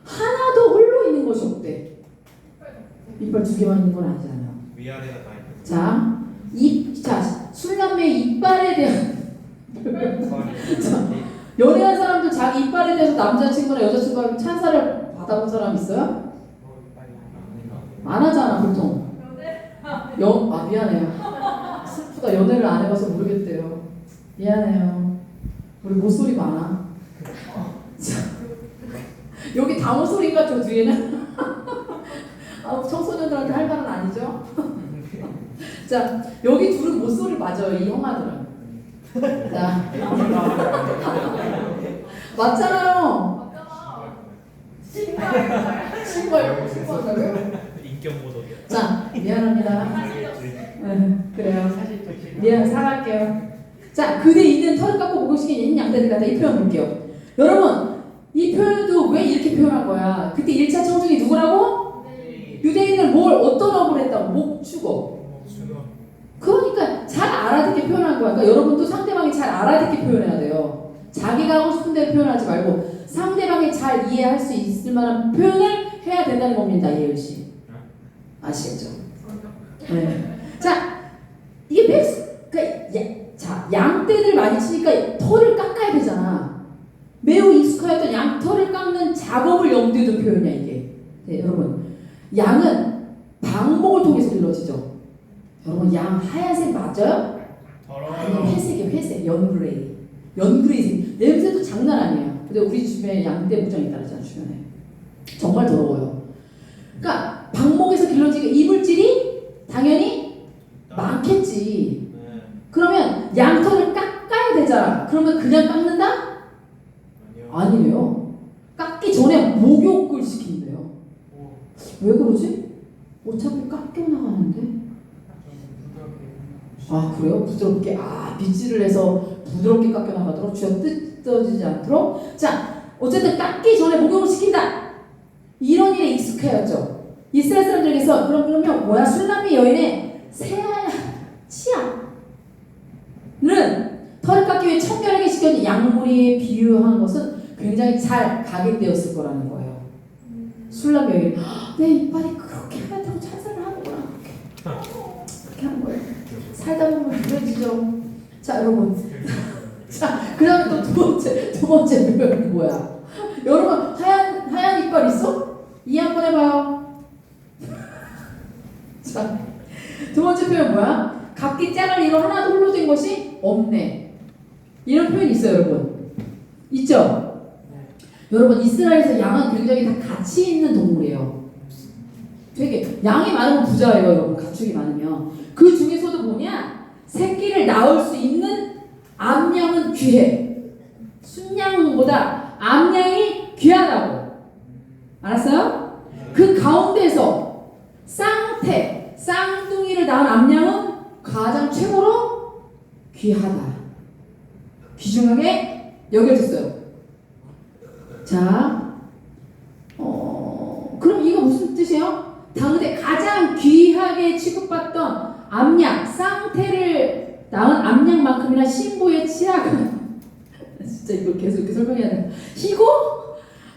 하나도 홀로 있는 것이 없대. 이빨 두 개만 있는 건 아니잖아요. 위아래가 다 있고. 자, 술남매의 이빨에 대한 연애한 사람들 자기 이빨에 대해서 남자친구나 여자친구가 찬사를 받아본 사람 있어요? 안 하잖아 보통. 미안해요. 슬프다. 연애를 안 해봐서 모르겠대요. 미안해요. 우리 못소리 많아. 여기 다 못소리인가 저 뒤에는? 청소년들한테 할 말은 아니죠? 자, 여기 둘은 못소리 맞아요. 이 형아들은. 자, 맞잖아요. 신고한다고요? 인격 모독이야. 자, 미안합니다. 그래요. 미안, 사갈게요. 자, 그대 있는 털을 깎고 목욕시킨 흰 양떼들 같다. 이 표현 볼게요. 여러분, 이 표현도 왜 이렇게 표현한 거야? 그때 1차 청중이 누구라고? 유대인을 어떤 업을 했다고? 목축업. 그러니까 잘 알아듣게 표현한 거야. 그러니까 여러분도 상대방이 잘 알아듣게 표현해야 돼요. 자기가 하고 싶은 대로 표현하지 말고 상대방이 잘 이해할 수 있을 만한 표현을 해야 된다는 겁니다. 이혜율 씨. 아시겠죠? 네. 자, 이게 많이 치니까 털을 깎아야 되잖아. 매우 익숙하였던 양털을 깎는 작업을 염두에 둔 표현이야 이게. 네, 여러분 양은 방목을 통해서 길러지죠. 여러분 양 하얀색 맞아요? 아니 회색이에요. 회색 연그레이. 연그레이 냄새도 장난 아니에요. 근데 우리 주변에 양떼 무장이 따르잖아 주변에. 정말 더러워요. 그러니까 방목에서 길러지게 이물질이 당연히 많겠지. 네. 그러면 양털을 깎아야 되잖아. 그러면 그냥 깎는다? 아니요. 아니래요. 깎기 전에 목욕을 시킨대요. 오. 왜 그러지? 어차피 깎여 나가는데. 아 그래요? 부드럽게 빗질을 해서 부드럽게 깎여 나가도록 쥐어 뜯어지지 않도록. 자 어쨌든 깎기 전에 목욕을 시킨다. 이런 일에 익숙해졌죠. 이스라엘 사람들에게서 그러면 뭐야? 술람미 여인의 새하얀 치아는 털을 깎기 위해 청결하게 시켜진 양머리에 비유한 것은 굉장히 잘 각인되었을 거라는 거예요. 술람미 여인 내 이빨이 그렇게 하얗다고 찬사를 하는구나. 그렇게 하는 거예요. 살다 보면 그려지죠. 자 여러분 자 그다음에 또 두 번째 표현이 뭐야? 여러분 하얀 이빨 있어? 이해 한번 해봐요. 자, 두 번째 표현 뭐야? 각기 짝을 이뤄 하나도 홀로 된 것이 없네. 이런 표현이 있어요, 여러분. 있죠? 여러분, 이스라엘에서 양은 굉장히 다 가치 있는 동물이에요. 되게 양이 많으면 부자예요, 여러분. 가축이 많으면. 그 중에서도 뭐냐? 새끼를 낳을 수 있는 암양은 귀해. 순양보다 암양이 귀하다고. 알았어요? 그 가운데서 쌍둥이를 낳은 암양은 가장 최고로 귀하다. 귀중하게 여겨졌어요. 자, 그럼 이거 무슨 뜻이에요? 당대 가장 귀하게 취급받던 암양, 쌍태를 낳은 암양만큼이나 신부의 치아가 진짜 이거 계속 이렇게 설명해야 돼. 희고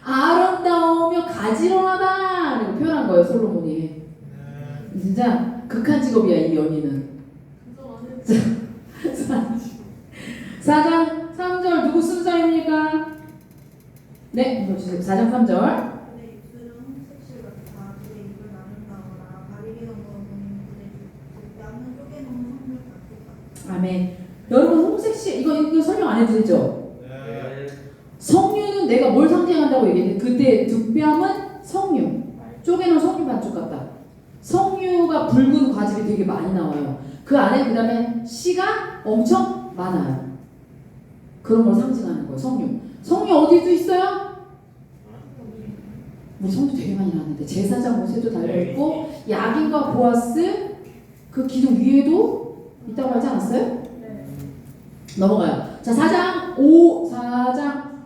아름다우며 가지런하다 이렇게 표현한 거예요 솔로몬이. 네. 진짜 극한 직업이야 이 연인은. 4장 3절 누구 순서입니까? 네, 이거 주세요. 4장 3절. 그의 입술은 홍색실 같아. 그의 입을 나눈다거나 가리개 넘어오는 그의 뺨은 쪼개놓은 성물 같다. 아멘. 여러분 홍색실 이거 설명 안 해도 되죠? 네. 성류는 내가 뭘 상징한다고 얘기했는데 그때 득뺨은 성류. 쪼개놓은 성류 반죽 같다. 성류가 붉은 과즙이 되게 많이 나와요. 그 안에 그 다음에 씨가 엄청 많아요. 그런 걸 상징하는 거예요. 성류 어디도 있어요? 우리 성류 되게 많이 나왔는데 제사장 모세도 달려있고 야긴과 보아스 그 기둥 위에도 있다고 하지 않았어요? 네. 넘어가요. 자 4장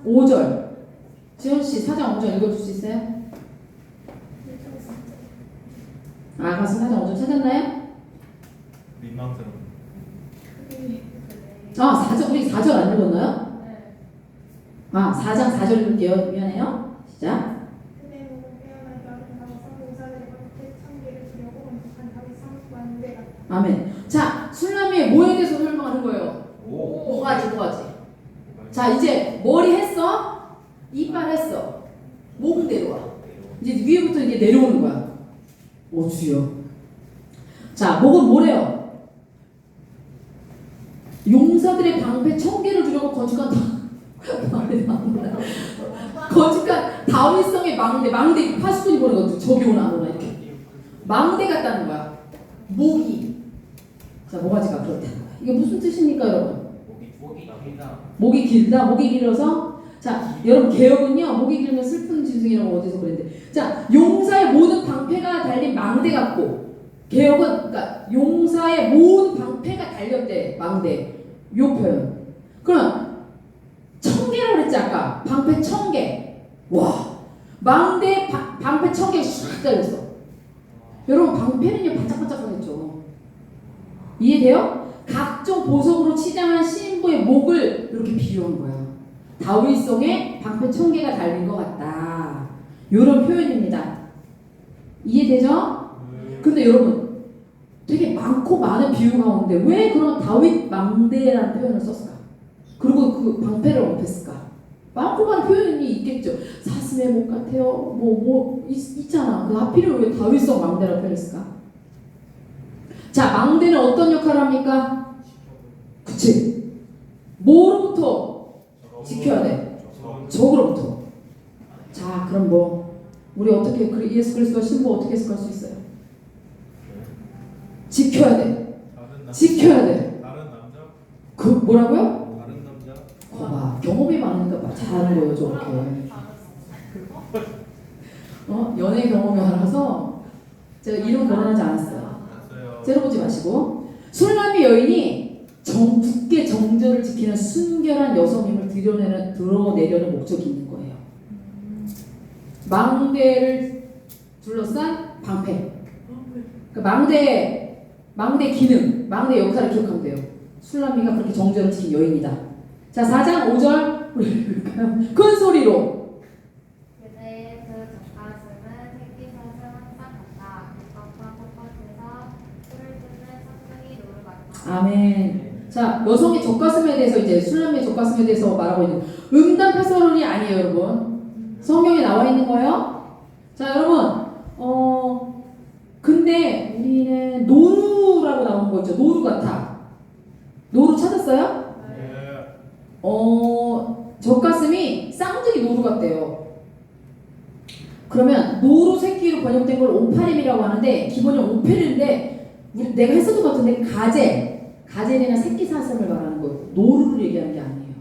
5절 지현씨 4장 5절 읽어줄 수 있어요? 가서 4장 5절 찾았나요? 민망스러워. 4절 우리 4절 안 읽었나요? 네. 4장 4절 읽을게요. 미안해요. 시작. 그의 목을 빼어나게 아름다워서 용사들의 겉에 참기를 주려고 건축한 다윗 상수관대 같다. 아멘. 자 술람미의 뭐에 대해서 설명하는 거예요? 뭐가지. 자 이제 머리 했어, 이빨 했어, 목은 내려와. 이제 위에부터 이제 내려오는 거야. 오 주여. 자 목은 뭐래요? 용사들의 방패 1000개를 주려고 건축한 다윗성의 망대 파수꾼이 보는 거죠. 저기 오나 이렇게 망대 같다는 거야. 목이. 자 모가지가 그렇다는 거야. 이게 무슨 뜻입니까 여러분? 목이 길다. 목이 길어서 자 여러분 개혁은요 목이 길면 슬픈 짐승이라고 어디서 그랬는데 자 용사의 모든 방패가 달린 망대 같고 개혁은 그러니까 용사의 모든 방패가 달렸대 망대 요 표현. 그럼 1000개라고 그랬지 아까 방패 1000개. 와 망대 방패 1000개 슉 달렸어. 여러분 방패는요 반짝반짝하겠죠. 이해돼요? 각종 보석으로 치장한 신부의 목을 이렇게 비유한 거야. 다윗성에 방패 1000개가 달린 것 같다. 이런 표현입니다. 이해되죠? 근데 여러분 되게 많고 많은 비유 가운데 왜 그런 다윗 망대라는 표현을 썼을까? 그리고 그 방패를 언패했을까? 많고 많은 표현이 있겠죠. 사슴의 목 같아요. 있잖아. 그 하필이면 왜 다윗성 망대라고 표현했을까? 자, 망대는 어떤 역할을 합니까? 그치? 뭐로부터 지켜야 돼? 적으로부터. 자, 그럼 우리 어떻게 예수 그리스도 신부 어떻게 해석할 수 있어요? 지켜야 돼. 지켜야 돼. 다른 남자? 그 뭐라고요? 다른 남자? 봐봐, 경험이 많으니까 잘하는 거예요, 저렇게. 연애 경험이 많아서 제가 이런 결혼하지 않았어요. 봤어요. 째려보지 마시고. 술람미 여인이 굳게 정절을 지키는 순결한 여성임을 드러내려는 목적이 있는 거예요. 망대를 둘러싼 방패. 그 망대 기능, 망대 역할을 기억하면 돼요. 술람미가 그렇게 정절을 지킨 여인이다. 자, 4장 5절 큰 소리로. 그대의 그 젖가슴은 새끼젖은 항상 같다. 국밥과 텃밭에서 술을 뜯는 선생이 노루 같다. 아멘. 자, 여성의 젖가슴에 대해서 이제 술람미의 젖가슴에 대해서 말하고 있는 응답해서론이 아니에요, 여러분. 성경에 나와 있는 거예요. 자, 여러분, 근데 우리는 노루라고 나온 거 있죠. 노루 같아. 노루 찾았어요? 네. 젖가슴이 쌍둥이 노루 같대요. 그러면 노루 새끼로 번역된 걸 오파림이라고 하는데 기본은 오페르인데 내가 했었던 것 같은데 가젤이나 새끼 사슴을 말하는 거예요. 노루를 얘기하는 게 아니에요.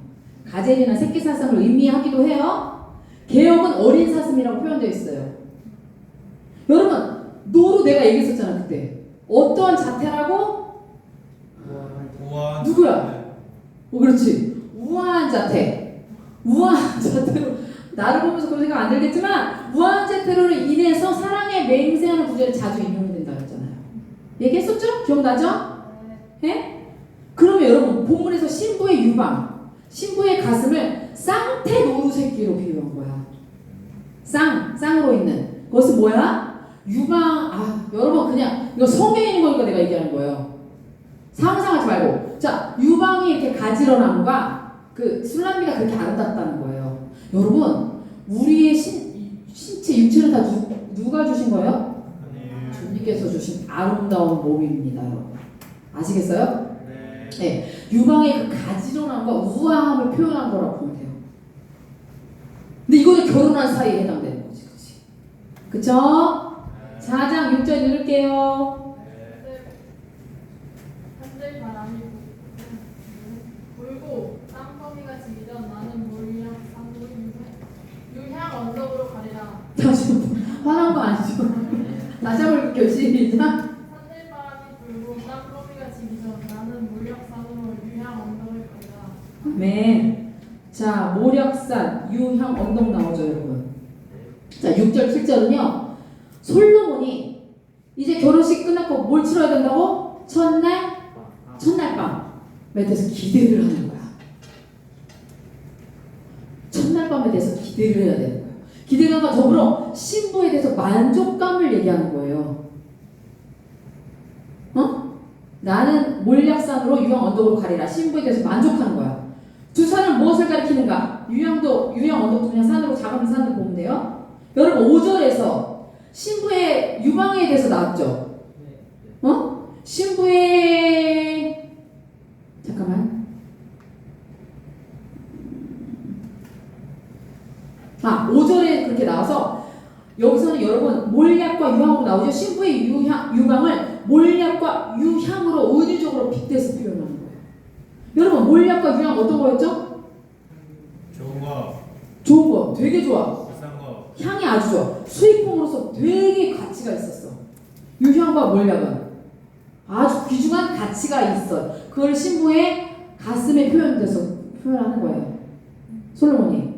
가젤이나 새끼 사슴을 의미하기도 해요. 개역은 어린 사슴이라고 표현되어 있어요. 여러분, 노루 내가 얘기했었잖아 그때. 어떠한 자태라고? 우아한 누구야? 그렇지. 우아한 자태. 우아한 자태로 나를 보면서 그런 생각 안 들겠지만 우아한 자태로 인해서 사랑에 맹세하는 구절이 자주 인용이 된다 그랬잖아요. 얘기했었죠? 기억나죠? 예? 그러면 여러분 본문에서 신부의 유방, 신부의 가슴을 쌍태 노루 새끼로 비유한 거야. 쌍으로 있는 그것은 뭐야? 유방. 여러분 그냥 이거 성경에 있는 거니까 내가 얘기하는 거예요. 상상하지 말고. 자, 유방이 이렇게 가지런함과 그 술람미가 그렇게 아름답다는 거예요. 여러분, 우리의 신체 육체는 다 누가 주신 거예요? 주님께서 주신 아름다운 몸입니다, 여러분. 아시겠어요? 네. 유방의 그 가지런함과 우아함을 표현한 거라고 보면 돼요. 근데 이거는 결혼한 사이에 해당되는 거지, 그쵸? 4장 6절 읽을게요. 한들 바람이 불고 땅거미가 지기 전 나는 물이랑 산으로 유향 언덕으로 가리라. 다시 화난 거 아니죠? 다시 한번 읽을게요. 시작. 산들 바람이 불고 땅거미가 지기 전 나는 모략산으로 유향 언덕을 가리라. 아멘. 자, 모략산, 유향 언덕 나오죠, 여러분. 자, 6절, 7절은요. 솔로몬이 이제 결혼식 끝났고 뭘 치러야 된다고? 첫날 밤에 대해서 기대를 하는 거야. 첫날 밤에 대해서 기대를 해야 되는 거야. 기대감과 더불어 신부에 대해서 만족감을 얘기하는 거예요. 나는 몰약산으로 유향 언덕으로 가리라. 신부에 대해서 만족하는 거야. 두 산은 무엇을 가리키는가? 유향 언덕도 그냥 산으로 작은 산으로 보면 돼요. 여러분 5절에서 신부의 유방에 대해서 나왔죠. 신부의 잠깐만. 5절에 그렇게 나와서 여기서는 여러분 몰약과 유향으로 나오죠. 신부의 유방을 몰약과 유향으로 은유적으로 빗대서 표현하는 거예요. 여러분 몰약과 유향 어떤 거였죠? 좋은 거, 되게 좋아. 비싼 거. 향이 아주 좋아. 수입품으로서 되게 가치가 있었어. 유향과 몰약은 아주 귀중한 가치가 있어. 그걸 신부의 가슴에 표현하는 거예요. 솔로몬이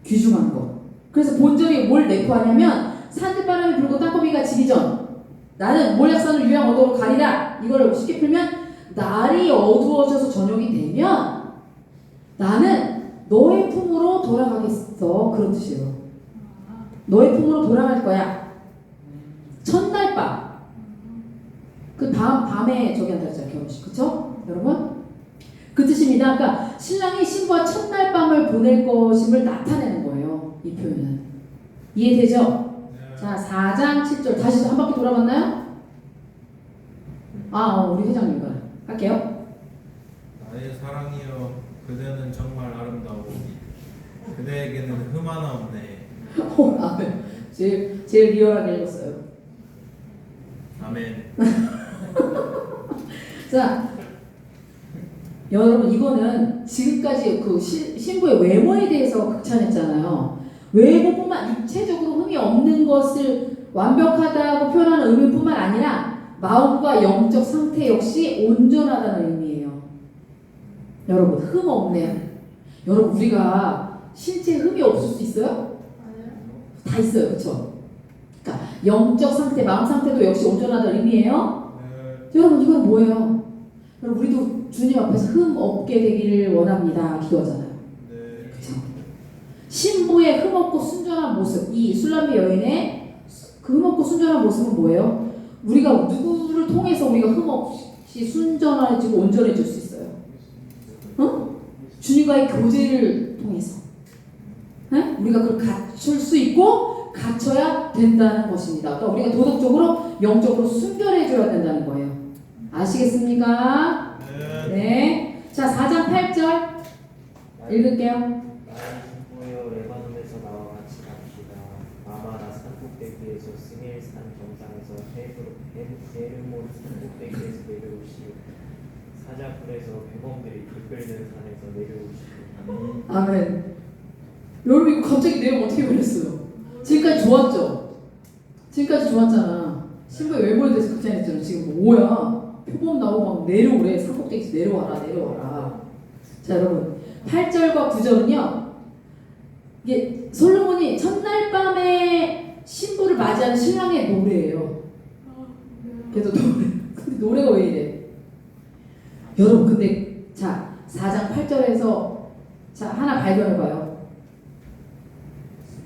귀중한 거. 그래서 본절이 뭘 내포 하냐면 산들바람이 불고 땅거미가 지기 전 나는 몰약산을 유향 언덕으로 가리라. 이걸 쉽게 풀면 날이 어두워져서 저녁이 되면 나는 너의 품으로 돌아가겠어. 그런 뜻이에요. 너의 품으로 돌아갈 거야. 첫날 밤. 그 다음 밤에 저기 한다 했잖아요. 결혼식. 그쵸? 여러분? 그 뜻입니다. 그러니까 신랑이 신부와 첫날 밤을 보낼 것임을 나타내는 거예요. 이 표현은. 이해되죠? 자, 4장 7절 다시 한 바퀴 돌아봤나요? 우리 회장님 거 할게요. 나의 사랑이여 그대는 정말 아름다우니 그대에게는 흠 하나 없네. 아멘. 제일 리얼하게 읽었어요. 아멘. 자, 여러분 이거는 지금까지 그 신부의 외모에 대해서 극찬했잖아요. 외모뿐만 육체적으로 흠이 없는 것을 완벽하다고 표현하는 의미뿐만 아니라 마음과 영적 상태 역시 온전하다는 의미예요. 여러분 흠 없네. 여러분 우리가 실제 흠이 없을 수 있어요? 다 있어요, 그렇죠? 그러니까 영적 상태, 마음 상태도 역시 온전하다는 의미예요. 여러분 이건 뭐예요? 여러분 우리도 주님 앞에서 흠 없게 되기를 원합니다. 기도하잖아요. 그렇죠? 신부의 흠 없고 순전한 모습, 이 술람미 여인의 그 흠 없고 순전한 모습은 뭐예요? 우리가 누구를 통해서 우리가 흠 없이 순전해지고 온전해질 수 있어요? 응? 주님과의 교제를 통해서. 네? 우리가 그걸 갖출 수 있고 갖춰야 된다는 것입니다. 또 우리가 도덕적으로 영적으로 순결해져야 된다는 거예요. 아시겠습니까? 네. 자, 4장 8절 읽을게요. 나의 신부여 레바논에서 나와 같이 갑시다. 아마나 산꼭대기에서 스밀산 정상에서 헤르몬 산꼭대기에서 내려오시오. 사자굴에서 백범들이 글 끓는 산에서 내려오시오. 아멘. 여러분 이거 갑자기 내용 어떻게 변했어요? 지금까지 좋았죠? 지금까지 좋았잖아. 신부의 외모에 대해서 극찬했잖아. 지금 뭐야? 표범 나오고 막 내려오래. 산꼭대기에서 내려와라. 자, 여러분 8절과 9절은요. 이게 솔로몬이 첫날 밤에 신부를 맞이하는 신랑의 노래예요. 그래서 근데 노래가 왜 이래? 여러분 근데 자 4장 8절에서 자 하나 발견해봐요.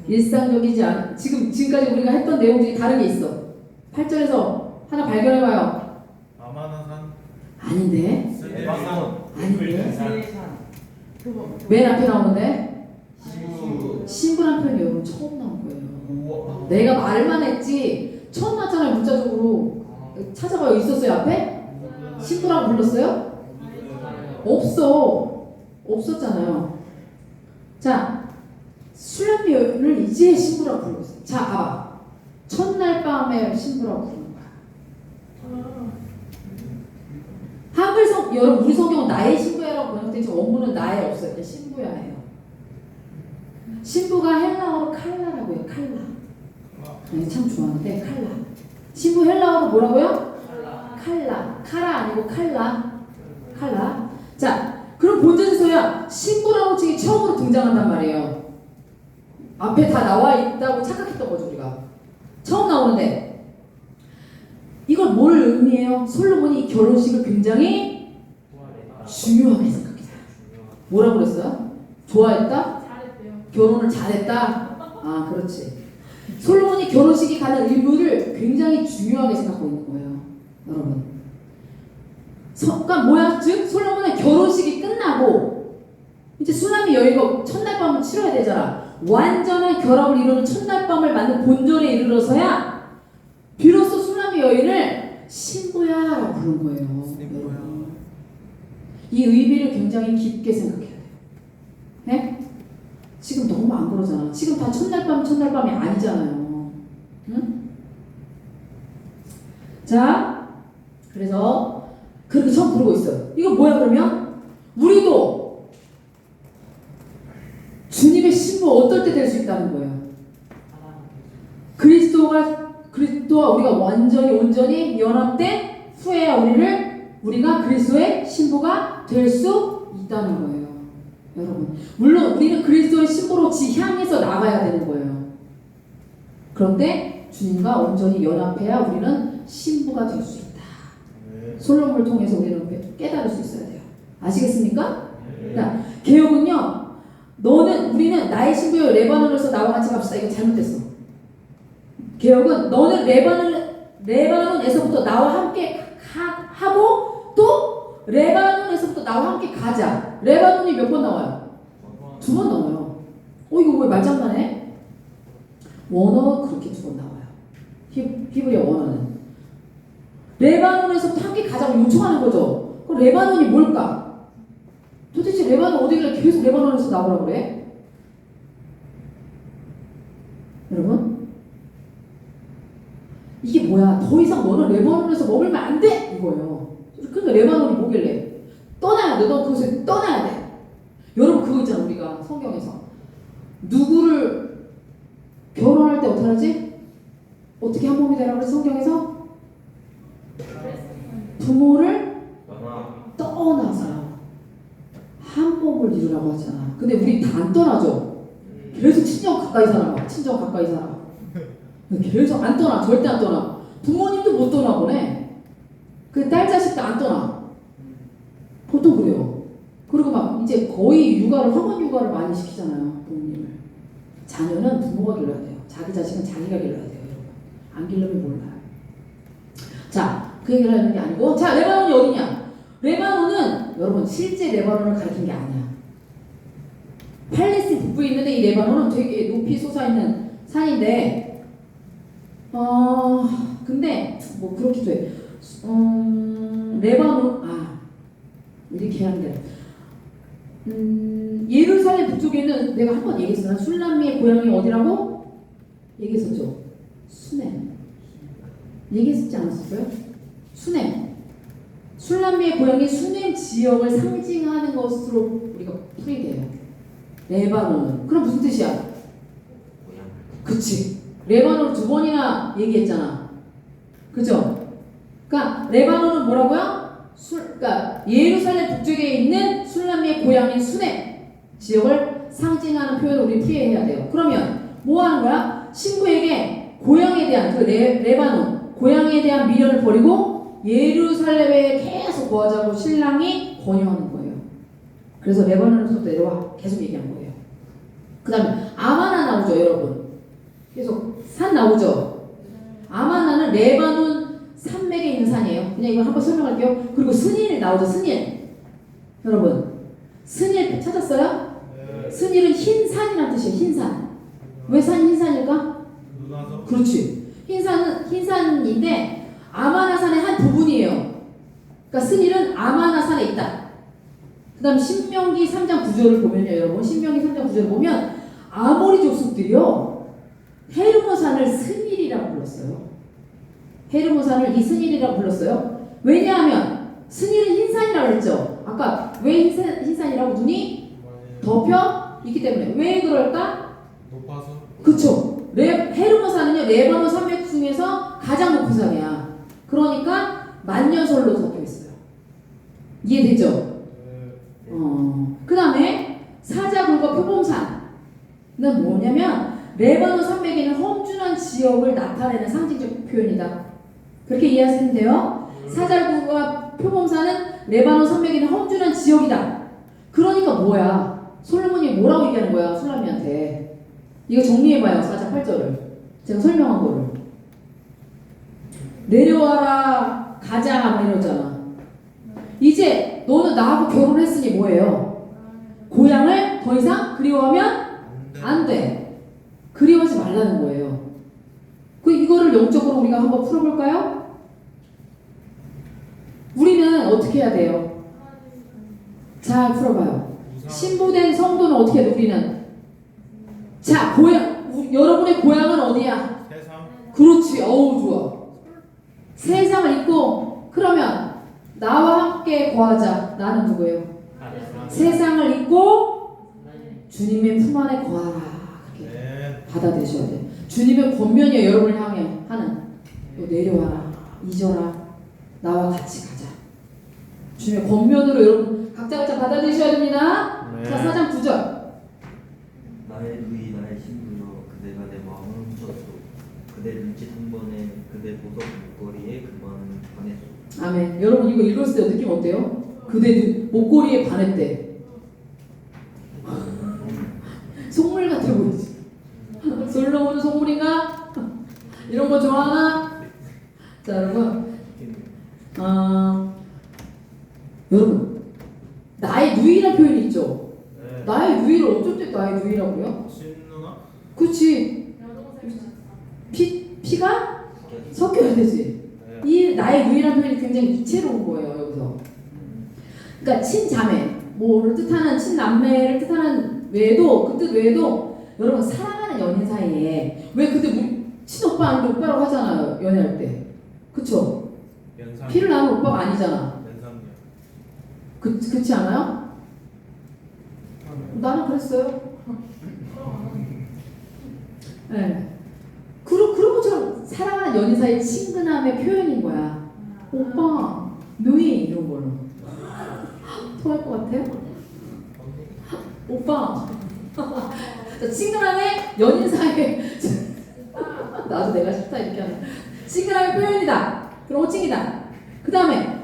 일상적이지 않은 지금까지 우리가 했던 내용 중에 다른 게 있어. 8절에서 하나 발견해봐요. 아마나산 아닌데? 레바논 아닌데? 맨 앞에 나오는데? 신부란 표현이 여러분 처음 나온 거예요. 내가 말만 했지 처음 나왔잖아요. 문자적으로 찾아봐요. 있었어요 앞에? 신부라고 불렀어요? 없었잖아요. 자, 술람미를 이제 신부라고 부르고 있어요. 자, 봐봐. 첫날 밤에 신부라고 부르는 거야. 한글 여러분 우리 성경은 나의 신부야라고 번역되지 원문은 나의 없어요. 신부야예요. 신부가 헬라어로 칼라라고 해요. 칼라. 네, 참 좋아하는데 칼라. 신부 헬라어로 뭐라고요? 칼라. 카라 아니고 칼라. 칼라. 자, 그럼 본전에서야 신부라는 책이 처음으로 등장한단 말이에요. 앞에 다 나와 있다고 착각했던 거죠 우리가. 처음 나오는데 이걸 뭘 의미해요? 솔로몬이 결혼식을 굉장히 중요하게 생각했어요. 뭐라고 그랬어요? 좋아했다? 잘했대요. 결혼을 잘했다? 아, 그렇지. 솔로몬이 결혼식에 가는 의무를 굉장히 중요하게 생각하고 있는 거예요. 여러분. 그러니까 뭐야? 즉 솔로몬의 결혼식이 끝나고 이제 술람미 여인과 첫날 밤을 치러야 되잖아. 완전한 결합을 이루는 첫날 밤을 맞는 본전에 이르러서야 비로소 술람미 여인을 신부야라고 부른 거예요. 여러분. 이 의미를 굉장히 깊게 생각해야 돼요. 네? 지금 너무 안 그러잖아. 지금 다 첫날 밤이 아니잖아요. 응? 자, 그래서 그렇게 처음 부르고 있어요. 이거 뭐야 그러면? 우리도 주님의 신부 어떨 때 될 수 있다는 거예요. 그리스도와 우리가 완전히 온전히 연합된 후에야 우리가 그리스도의 신부가 될 수 있다는 거예요. 여러분, 물론 우리는 그리스도의 신부로 향해서 나가야 되는 거예요. 그런데 주님과 온전히 연합해야 우리는 신부가 될 수 있다. 솔로몬을 통해서 우리는 깨달을 수 있어야 돼요. 아시겠습니까? 자, 개혁은요. 우리는 나의 신부여 레바논에서 나와 같이 갑시다. 이거 잘못됐어. 개혁은 너는 레바논에서부터 나와 함께 하고 또 레바논에서부터 나와 함께 가자. 레바논이 몇 번 나와요? 2번 나와요. 이거 왜 말장난해? 원어 그렇게 2번 나와요. 히브리어 원어는. 레바논에서부터 함께 가자고 요청하는 거죠. 그럼 레바논이 뭘까? 도대체 레바논 어디길래 계속 레바논에서 나오라고 그래? 여러분? 이게 뭐야? 더 이상 너는 레바논에서 머물면 안 돼! 이거예요. 그러니까 레바논이 뭐길래? 떠나야 돼. 너 그곳에 떠나야 돼. 여러분 그거 있잖아. 우리가 성경에서 누구를 결혼할 때 어떻게 하지? 어떻게 한 몸이 되라고 그래? 성경에서 부모를 떠나서 한 몸을 이루라고 하잖아. 근데 우리 다 안 떠나죠. 계속 친정 가까이 살아. 친정 가까이 살아. 계속 안 떠나. 절대 안 떠나. 부모님도 못 떠나 보네. 그 딸 자식도 안 떠나. 보통 그래요. 그리고 막 이제 거의 학원 육아를 많이 시키잖아요. 부모님을. 자녀는 부모가 길러야 돼요. 자기 자식은 자기가 길러야 돼요. 여러분. 안 길르면 몰라요. 자, 그 얘기를 하는 게 아니고, 자, 레바논이 어디냐? 레바논은 여러분 실제 레바논을 가리킨 게 아니야. 팔레스틴 북부에 있는데 이 레바논은 되게 높이 솟아있는 산인데, 근데 뭐 그렇기도 해. 레바논 이렇게 하면 돼. 예루살렘 북쪽에는 내가 한 번 얘기했어. 술람미의 고향이 어디라고? 얘기했었죠. 수넴. 얘기했었지 않았었어요? 수넴. 술람미의 고향이 수넴 지역을 상징하는 것으로 우리가 풀이게 돼요. 레바논은. 그럼 무슨 뜻이야? 그치. 레바논을 2번이나 얘기했잖아. 그죠? 그러니까 레바논은 뭐라고요? 그러니까 예루살렘 북쪽에 있는 술람미의 고향인 수넴 지역을 상징하는 표현을 우리 풀이해야 돼요. 그러면 뭐 하는 거야? 신부에게 고향에 대한 그 레바논 고향에 대한 미련을 버리고 예루살렘에 계속 거하자고 신랑이 권유하는 거예요. 그래서 레바논에서부터 내려와 계속 얘기한 거예요. 그 다음에 아마나 나오죠, 여러분. 계속 산 나오죠. 아마나는 레바논 산맥에 있는 산이에요. 그냥 이걸 한번 설명할게요. 그리고 스닐 나오죠. 스닐. 여러분 스닐 찾았어요? 네. 스닐은 흰 산이라는 뜻이에요. 흰 산. 왜 산이 흰 산일까? 누나서 그렇지. 흰 산인데 아마나 산의 한 부분이에요. 그러니까 스닐은 아마나 산에 있다. 그 다음 신명기 3장 9절을 보면요. 여러분 신명기 3장 9절을 보면 아모리 족속들이요 헤르몬산을 스닐이라고 불렀어요. 헤르몬산을 이스닐이라고 불렀어요. 왜냐하면 스닐은 흰산이라고 했죠. 아까 왜 흰산이라고? 눈이 덮여 있기 때문에. 왜 그럴까? 높아서 그쵸. 헤르몬산은요 레바논 산맥 중에서 가장 높은 산이야. 그러니까 만년설로 덮여 있어요. 이해되죠? 그 다음에 사자굴과 표범산은 뭐냐면 레바논 산맥에 있는 험준한 지역을 나타내는 상징적 표현이다. 그렇게 이해하시면 돼요. 사자굴과 표범산은 레바논 산맥에 있는 험준한 지역이다. 그러니까 뭐야? 솔로몬이 뭐라고 얘기하는 거야? 술람미한테. 이거 정리해봐요. 4장 8절을. 제가 설명한 거를. 내려와라 가자 막 이러잖아. 이제 너는 나하고 결혼했으니 뭐예요? 고향을 더 이상 그리워하면 안 돼. 그리워하지 말라는 거예요. 이거를 영적으로 우리가 한번 풀어볼까요? 우리는 어떻게 해야 돼요? 잘 풀어봐요. 신부된 성도는 어떻게 해야 돼? 우리는 자 여러분의 고향은 어디야? 세상 그렇지. 어우 좋아. 세상을 잊고 그러면 나와 함께 거하자. 나는 누구예요? 세상을 잊고 주님의 품 안에 거하라. 네. 받아들이셔야 돼. 주님의 권면이에요. 여러분을 향해 하는. 너 내려와라. 잊어라. 나와 같이 가자. 주님의 권면으로 여러분 각자 받아들이셔야 됩니다. 네. 자 4장 9절. 나의 누이 나의 신부여 그대가 내 마음을 훔쳤소. 그대 눈짓 한 번에 그대 보석 목걸이에 그만 반했소. 아멘. 여러분 이거 읽었을 때 느낌 어때요? 그대 목걸이에 반했대. 속물 같아 보이지? 솔로몬은 속물인가? 이런 거 좋아하나? 자 여러분 여러분 신누나? 그치. 여동생이 낫다. 피가 섞여야 되지. 네. 이 나의 누이라는 표현이 굉장히 이채로운 거예요 여기서. 그러니까 친자매, 뭐를 뜻하는 친남매를 뜻하는 외에도 그 뜻 외에도 여러분 사랑하는 연인 사이에 왜 그때 우리 친오빠 아니면 오빠라고 하잖아요 연애할 때. 그쵸? 연상. 피를 나는 오빠가 아니잖아. 연상녀. 그렇지 않아요? 나는 그랬어요. 네. 그런 것처럼 사랑하는 연인 사이 친근함의 표현인 거야. 오빠, 누이 이런 걸로. 통할 것 같아요? 오빠. 자, 친근함의 연인 사이. 나도 내가 싫다 이렇게 하는. 친근함의 표현이다. 그럼 호칭이다. 그 다음에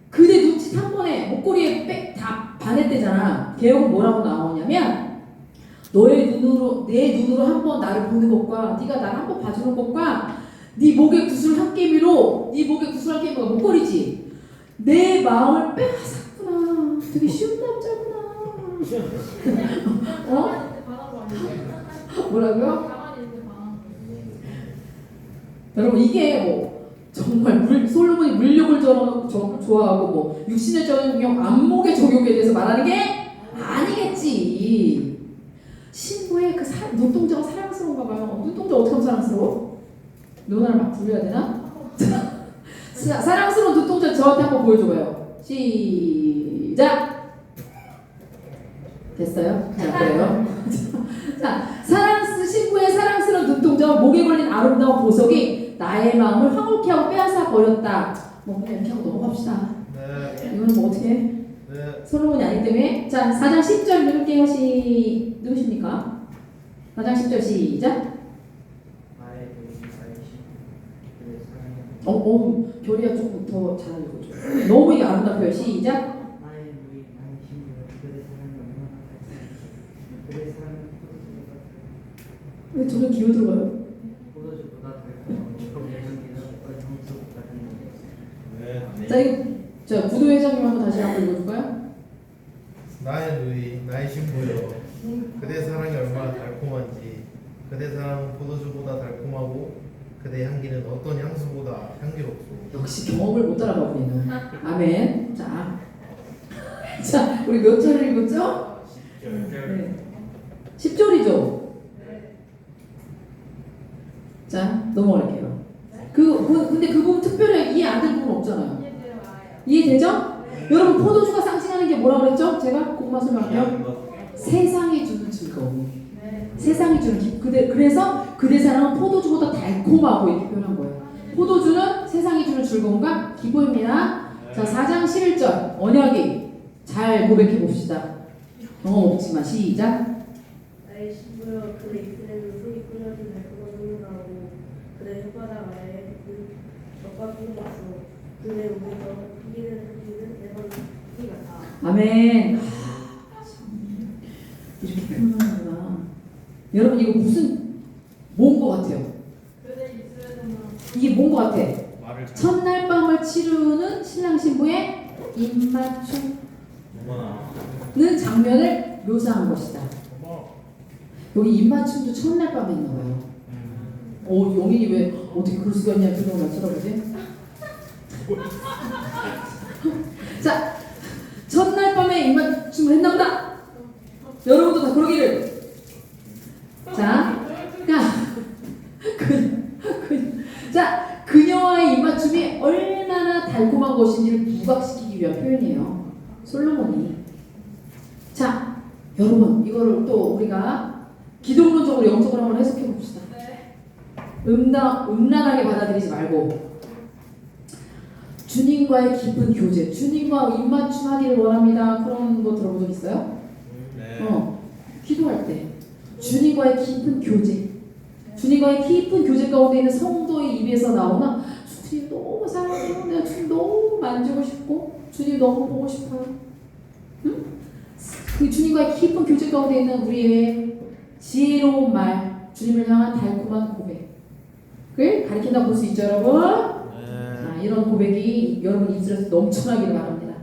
그대 눈짓 한 번에 목걸이에 다 반했대잖아. 개혁은 뭐라고 나오냐면 내 눈으로 한 번 나를 보는 것과 네가 나를 한 번 봐주는 것과 네 목에 구슬 한 개미로 네 목에 구슬 한 개미가 목걸이지. 내 마음을 빼앗았구나. 되게 쉬운 남자구나. 어? 가만히 있는데 반한 거 아니에요? 뭐라고요? 가만히 있는데 반한 거. 여러분 이게 뭐 정말 솔로몬이 물욕을 좋아하고 뭐 육신의 적용, 안목의 적용에 대해서 말하는 게 아니겠지. 신부의 그 눈동자가 사랑스러운가 봐요. 눈동자 어떻게 하면 사랑스러워? 누나를 막 불려야 되나? 사랑스러운 눈동자 저한테 한번 보여줘봐요. 시작. 됐어요? 자, 그래요. 자, 신부의 사랑스러운 눈동자와 목에 걸린 아름다운 보석이 나의 마음을 황홀케 하고 빼앗아 버렸다. 뭐 그냥 이렇게 하고 넘어갑시다. 네. 이거는 뭐 어떻게 해? 네. 솔로몬이 아니기 때문에. 자, 4장 10절 누굴게요? 누구십니까? 4장 10절 시작. 나의 누이 나의 신부 그대 사랑하는 결이야 조금 더 잘 읽어줘. 너무 이게 아름다운 표현. 시작. 나의 누이 나의 신부 그대 사랑이 얼마나 달콤한지 그대 사랑은 왜 저는 기어 들어가요? 포도주보다 달콤하고 그대 향기는 어떤 향수보다 향기가 네. 자, 이거 자 구도 회장님 한번 다시 한번 읽어줄까요? 나의 누이, 나의 신부여. 그대 사랑이 얼마나 달콤한지. 그대 사랑은 포도주보다 달콤하고 그대 향기는 어떤 향수보다 향기롭소. 역시 경험을 못 따라가 우리는. 아멘. 자, 우리 몇 절을 읽었죠? 10절. 10절이죠. 자, 넘어갈게요. 근데 그 부분 특별히 이해 안 될 부분 없잖아요. 이해되죠? 여러분 포도주가 상징하는 게 뭐라고 그랬죠? 제가 고구마 설명하면 세상이 주는 즐거움. 세상이 주는 기쁨. 그래서 그대 사랑은 포도주보다 달콤하고 이렇게 표현한 거예요. 포도주는 세상이 주는 즐거움과 기쁨입니다. 자, 4장 11절 언약이 잘 고백해 봅시다. 경험 없지만 시작. 나의 신부여 그대 입술에는 술이 끓여진 달콤한 소리나고 그대 혓바닥 아래 젖과 피어났어. 그대 목에서 피기는 향기는 매번 피 같아. 아멘. 이렇게 표현하는구나. 여러분 이거 뭔 거 같아요? 그대 입술에서는 이게 뭔 거 같아? 말을 잘. 첫날 밤을 치르는 신랑 신부의 입맞춤 어머나. 장면을 묘사한 것이다. 어머. 여기 입맞춤도 첫날 밤에 있나 봐요. 용인이 왜 어떻게 그럴 수가 있냐 그런 걸 쳐다보지? 자, 첫날 밤에 입맞춤을 했나 보다. 여러분도 다 그러기를. 자, 자, 그녀와의 입맞춤이 얼마나 달콤한 것인지를 부각시키기 위한 표현이에요. 솔로몬이. 자, 여러분 이거를 또 우리가 기독론적으로 영적으로 한번 해석해 봅시다. 음란하게 받아들이지 말고 주님과의 깊은 교제, 주님과 입맞춤하기를 원합니다. 그런 거 들어본 적 있어요? 네. 기도할 때 주님과의 깊은 교제, 주님과의 깊은 교제 가운데 있는 성도의 입에서 나오나 주님 너무 사랑해요. 내가 주님 너무 만지고 싶고 주님 너무 보고 싶어요. 응? 그 주님과의 깊은 교제 가운데 있는 우리의 지혜로운 말, 주님을 향한 달콤한 고백을 가리킨다고 볼 수 있죠, 여러분? 자, 이런 고백이 여러분 입술에서 넘쳐나기를 바랍니다.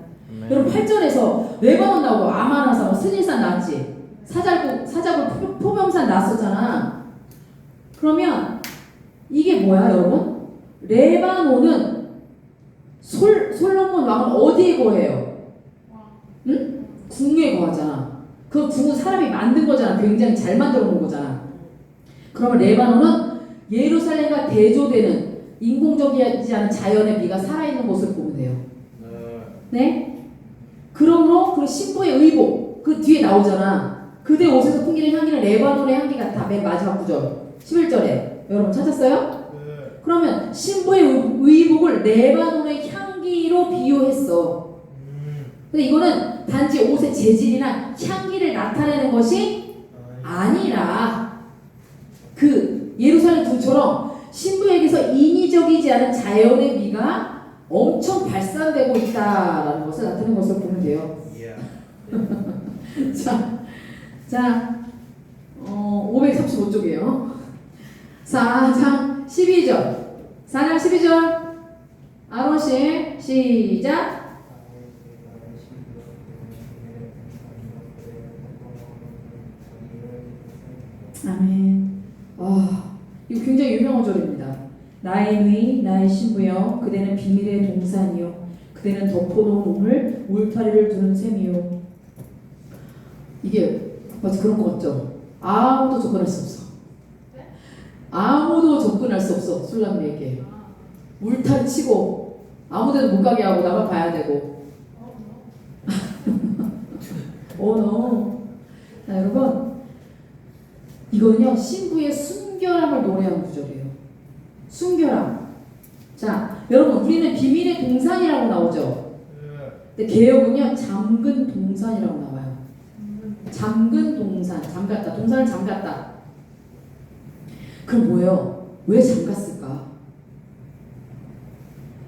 네. 여러분 8절에서 레바논 나오고 아마나사, 스니산 나왔지? 사자굴 포병산 났었잖아. 그러면 이게 뭐야, 여러분? 레바논은 솔로몬 왕은 어디에 거해요? 응? 궁에 거하잖아. 그 궁은 사람이 만든 거잖아. 굉장히 잘 만들어 놓은 거잖아. 그러면 레바논은 예루살렘과 대조되는 인공적이지 않은 자연의 미가 살아있는 곳을 보면 돼요. 네? 그러므로 그 신부의 의복 그 뒤에 나오잖아. 그대 옷에서 풍기는 향기는 레바논의 향기 같아. 맨 마지막 구절 11절에 여러분 찾았어요? 그러면 신부의 의복을 레바논의 향기로 비유했어. 근데 이거는 단지 옷의 재질이나 향기를 나타내는 것이 아니라 그 예루살렘 궁처럼 신부에게서 인위적이지 않은 자연의 미가 엄청 발산되고 있다라는 것을 나타내는 것을 보면 돼요. 자, 535쪽이에요. 4장 12절. 4장 12절. 아론씨 시작. 아멘. 이거 굉장히 유명한 절입니다. 나의 누이 나의 신부여 그대는 비밀의 동산이요 그대는 덮어놓은 우물 울타리를 두는 셈이요. 이게 마치 그런 것 같죠? 아무도 접근할 수 없어. 아무도 접근할 수 없어. 술람리에게 울타리 치고 아무데도 못 가게 하고 나만 봐야 되고. no. 자, 여러분 이거는요 신부의 순결함을 노래하는 구절이에요. 순결함. 자, 여러분 우리는 비밀의 동산이라고 나오죠. 근데 개역은요 잠근 동산이라고 나와요. 잠근 동산, 잠갔다. 동산을 잠갔다. 그럼 뭐예요? 왜 잠갔을까?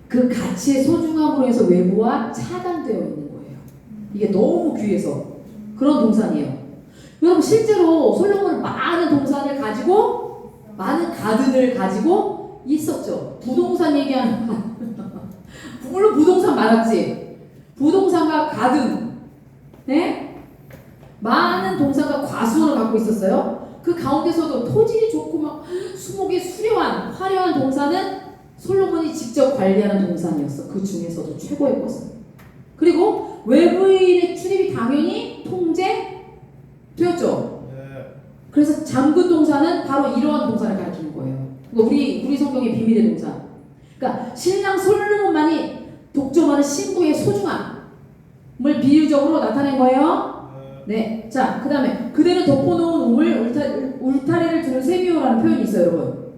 그 가치의 소중함으로 해서 외부와 차단되어 있는 거예요. 이게 너무 귀해서 그런 동산이에요. 여러분 실제로 솔로몬은 많은 동산을 가지고 많은 가든을 가지고 있었죠. 부동산 얘기하는 물론 부동산 많았지. 부동산과 가든, 네? 많은 동산과 과수원을 갖고 있었어요. 그 가운데서도 토질이 좋고 막 수목이 수려한 화려한 동산은 솔로몬이 직접 관리하는 동산이었어. 그 중에서도 최고의 것은. 그리고 외부인의 출입이 당연히 통제되었죠. 그래서 잠근 동산은 바로 이러한 동산을 가리키는 거예요. 그러니까 우리 성경의 비밀의 동산. 그러니까 신랑 솔로몬만이 독점하는 신부의 소중함을 비유적으로 나타낸 거예요. 네. 자, 그 다음에 그대는 덮어놓은 우물 울타리를 두는 셈이요라는 표현이 있어요, 여러분.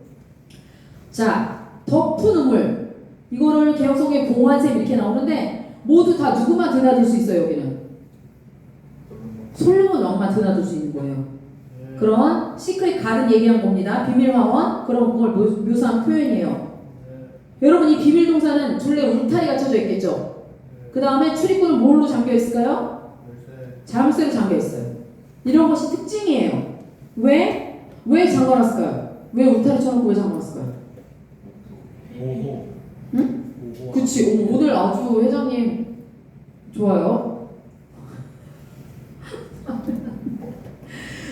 자, 덮은 우물 이거를 개혁성의 공환샘 이렇게 나오는데 모두 다 누구만 드나들 수 있어요, 여기는. 솔로몬 왕만 드나들 수 있는 거예요. 그런 시크릿 가든 얘기한 겁니다. 비밀 화원 그런 걸 묘사한 표현이에요. 여러분 이 비밀 동산은 둘레 울타리가 쳐져 있겠죠. 그 다음에 출입구는 뭘로 잠겨 있을까요? 자물쇠로 잠겨 있어요. 이런 것이 특징이에요. 왜 잠궈놨을까요? 왜 울타리 쳐놓고 왜 잠궈놨을까요? 오호. 응? 그치. 오늘 아주 회장님 좋아요.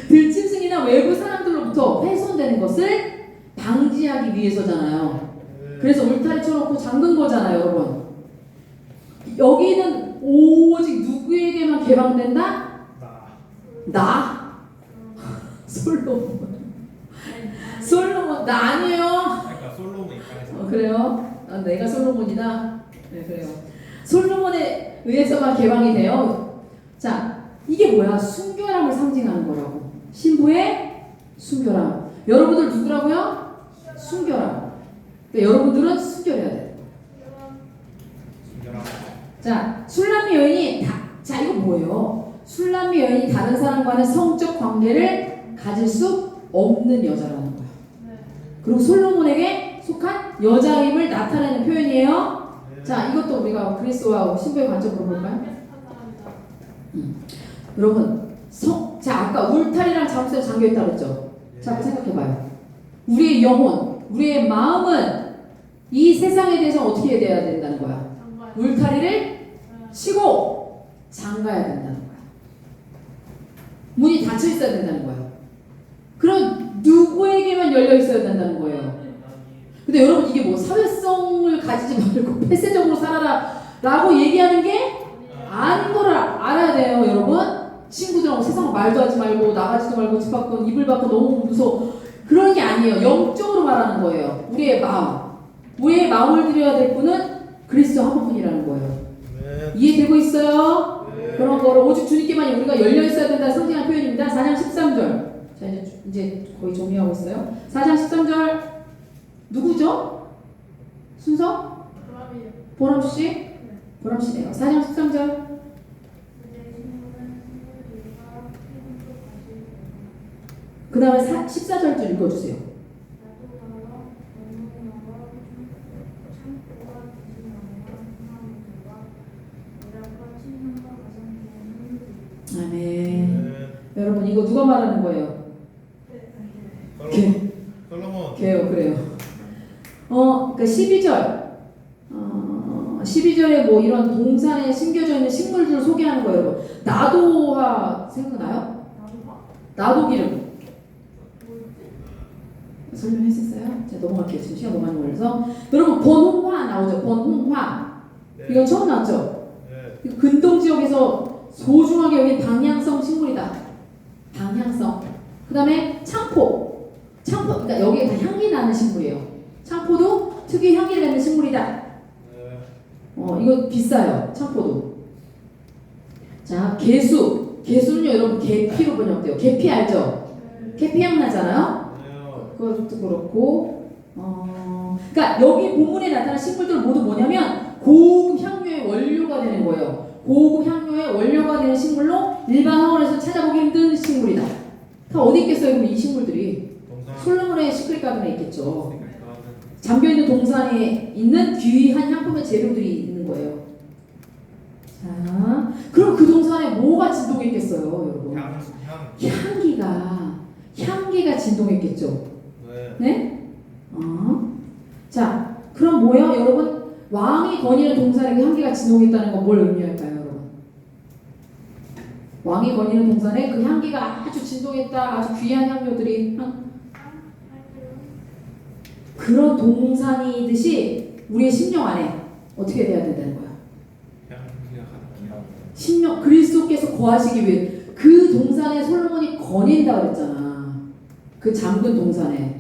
들짐승이나 외부 사람들로부터 훼손되는 것을 방지하기 위해서잖아요. 그래서 울타리 쳐놓고 잠근 거잖아요, 여러분. 여기는 오직 누구에게만 개방된다? 나? 솔로몬. 나 아니에요. 그러니까 솔로몬 입장에서. 그래요? 내가 솔로몬이다. 네, 그래요. 솔로몬에 의해서만 개방이 돼요. 자, 이게 뭐야? 순결함을 상징하는 거라고. 신부의 순결함. 여러분들 누구라고요? 순결함. 그러니까 여러분들은 순결해야 돼. 자, 술람미 여인이 자, 이거 뭐예요? 술람미 여인이 다른 사람과는 성적 관계를 가질 수 없는 여자라는 거야. 그리고 솔로몬에게 속한 여자임을 나타내는 표현이에요. 자, 이것도 우리가 그리스도와 신부의 관점으로 볼까요? 여러분, 자, 아까 울타리랑 자물쇠 잠겨있다고 그랬죠? 자, 생각해봐요. 우리의 영혼, 우리의 마음은 이 세상에 대해서 어떻게 돼야 된다는 거야? 울타리를 치고 잠가야 된다는 거야. 문이 닫혀 있어야 된다는 거예요. 그럼 누구에게만 열려 있어야 된다는 거예요. 근데 여러분 이게 뭐 사회성을 가지지 말고 폐쇄적으로 살아라 라고 얘기하는 게 아닌 거를 알아야 돼요. 여러분 친구들하고 세상 말도 하지 말고 나가지도 말고 집 밖은 이불 밖은 너무 무서워 그런 게 아니에요. 영적으로 말하는 거예요. 우리의 마음을 드려야 될 분은 그리스도 한 분뿐이라는 거예요. 네. 이해되고 있어요? 네. 그런 거를 오직 주님께만 우리가 열려 있어야 된다 상징한 표현입니다. 4장 13절. 자 이제 거의 정리하고 있어요. 4장 13절 누구죠? 순서? 그럼이요. 보람 씨? 보람 씨네요. 4장 13절. 그 다음에 14절 좀 읽어주세요. 아멘. 네. 여러분 이거 누가 말하는 거예요? 솔로몬. 걔요, 그래요. 그러니까 12절. 12절에 뭐 이런 동산에 심겨져 있는 식물들을 소개하는 거예요, 여러분. 나도화 생각나요? 나도 기름. 설명했었어요? 제가 넘어갈게요. 지금 시간 너무 많이 걸려서. 여러분 번홍화 나오죠? 번홍화. 네. 이건 처음 나왔죠? 네. 근동 지역에서 소중하게 여긴 방향성 식물이다. 방향성. 그 다음에 창포. 그러니까 여기에 다 향기 나는 식물이에요. 창포도 특유의 향기를 갖는 식물이다. 네. 이거 비싸요. 창포도. 자, 개수는요, 여러분 계피로 번역돼요. 계피 알죠? 계피 향 나잖아요. 그것도 그렇고, 그러니까 여기 본문에 나타난 식물들은 모두 뭐냐면 고급 향료의 원료가 되는 거예요. 고급 향료의 원료가 되는 식물로 일반 학원에서 찾아보기 힘든 식물이다. 다 어디 있겠어요, 그럼 이 식물들이? 솔로몬의 시크릿 가든에 있겠죠. 잠겨있는 동산에 있는 귀한 향품의 재료들이 있는 거예요. 자, 그럼 그 동산에 뭐가 진동했겠어요, 여러분? 향기가 진동했겠죠. 네? 자, 그럼 뭐예요, 여러분? 왕이 거니는 동산에 그 향기가 진동했다는 건 뭘 의미할까요, 여러분? 왕이 거니는 동산에 그 향기가 아주 진동했다, 아주 귀한 향료들이 그런 동산이듯이 우리의 심령 안에 어떻게 돼야 된다는 거야? 심령 그리스도께서 거하시기 위해 그 동산에 솔로몬이 거닌다 그랬잖아. 그 잠근 동산에.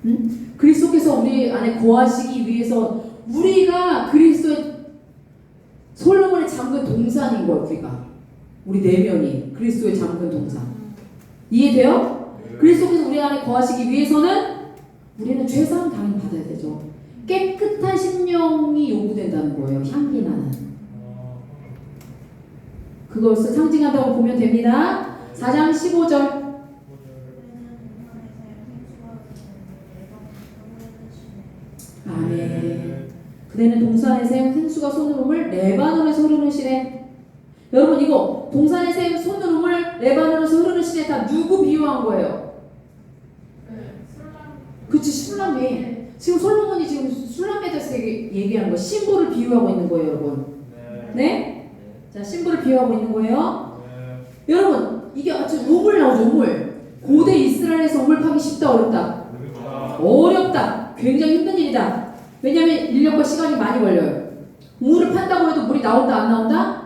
응? 그리스도께서 우리 안에 거하시기 위해서 우리가 그리스도의 솔로몬의 잠근 동산인 거야. 우리 내면이 그리스도의 잠근 동산. 이해돼요? 그리스도께서 우리 안에 거하시기 위해서는 우리는 죄사함 당연히 받아야 되죠. 깨끗한 심령이 요구된다는 거예요. 향기 나는. 그것을 상징한다고 보면 됩니다. 4장 15절. 아멘. 그대는 동산의 샘 생수가 솟는음을 레바논에서 흐르는 시내. 여러분 이거 동산의 샘 솟는음을 레바논에서 흐르는 시내 다 누구 비유한 거예요? 그치, 술람미. 지금 솔로몬이 지금 술람미에 대해서 얘기하는 거, 신부를 비유하고 있는 거예요, 여러분. 네? 자, 신부를 비유하고 있는 거예요. 여러분, 이게 아주 우물 나오죠, 우물. 고대 이스라엘에서 우물 파기 쉽다, 어렵다? 어렵다. 굉장히 힘든 일이다. 왜냐하면 인력과 시간이 많이 걸려요. 우물을 판다고 해도 물이 나온다, 안 나온다?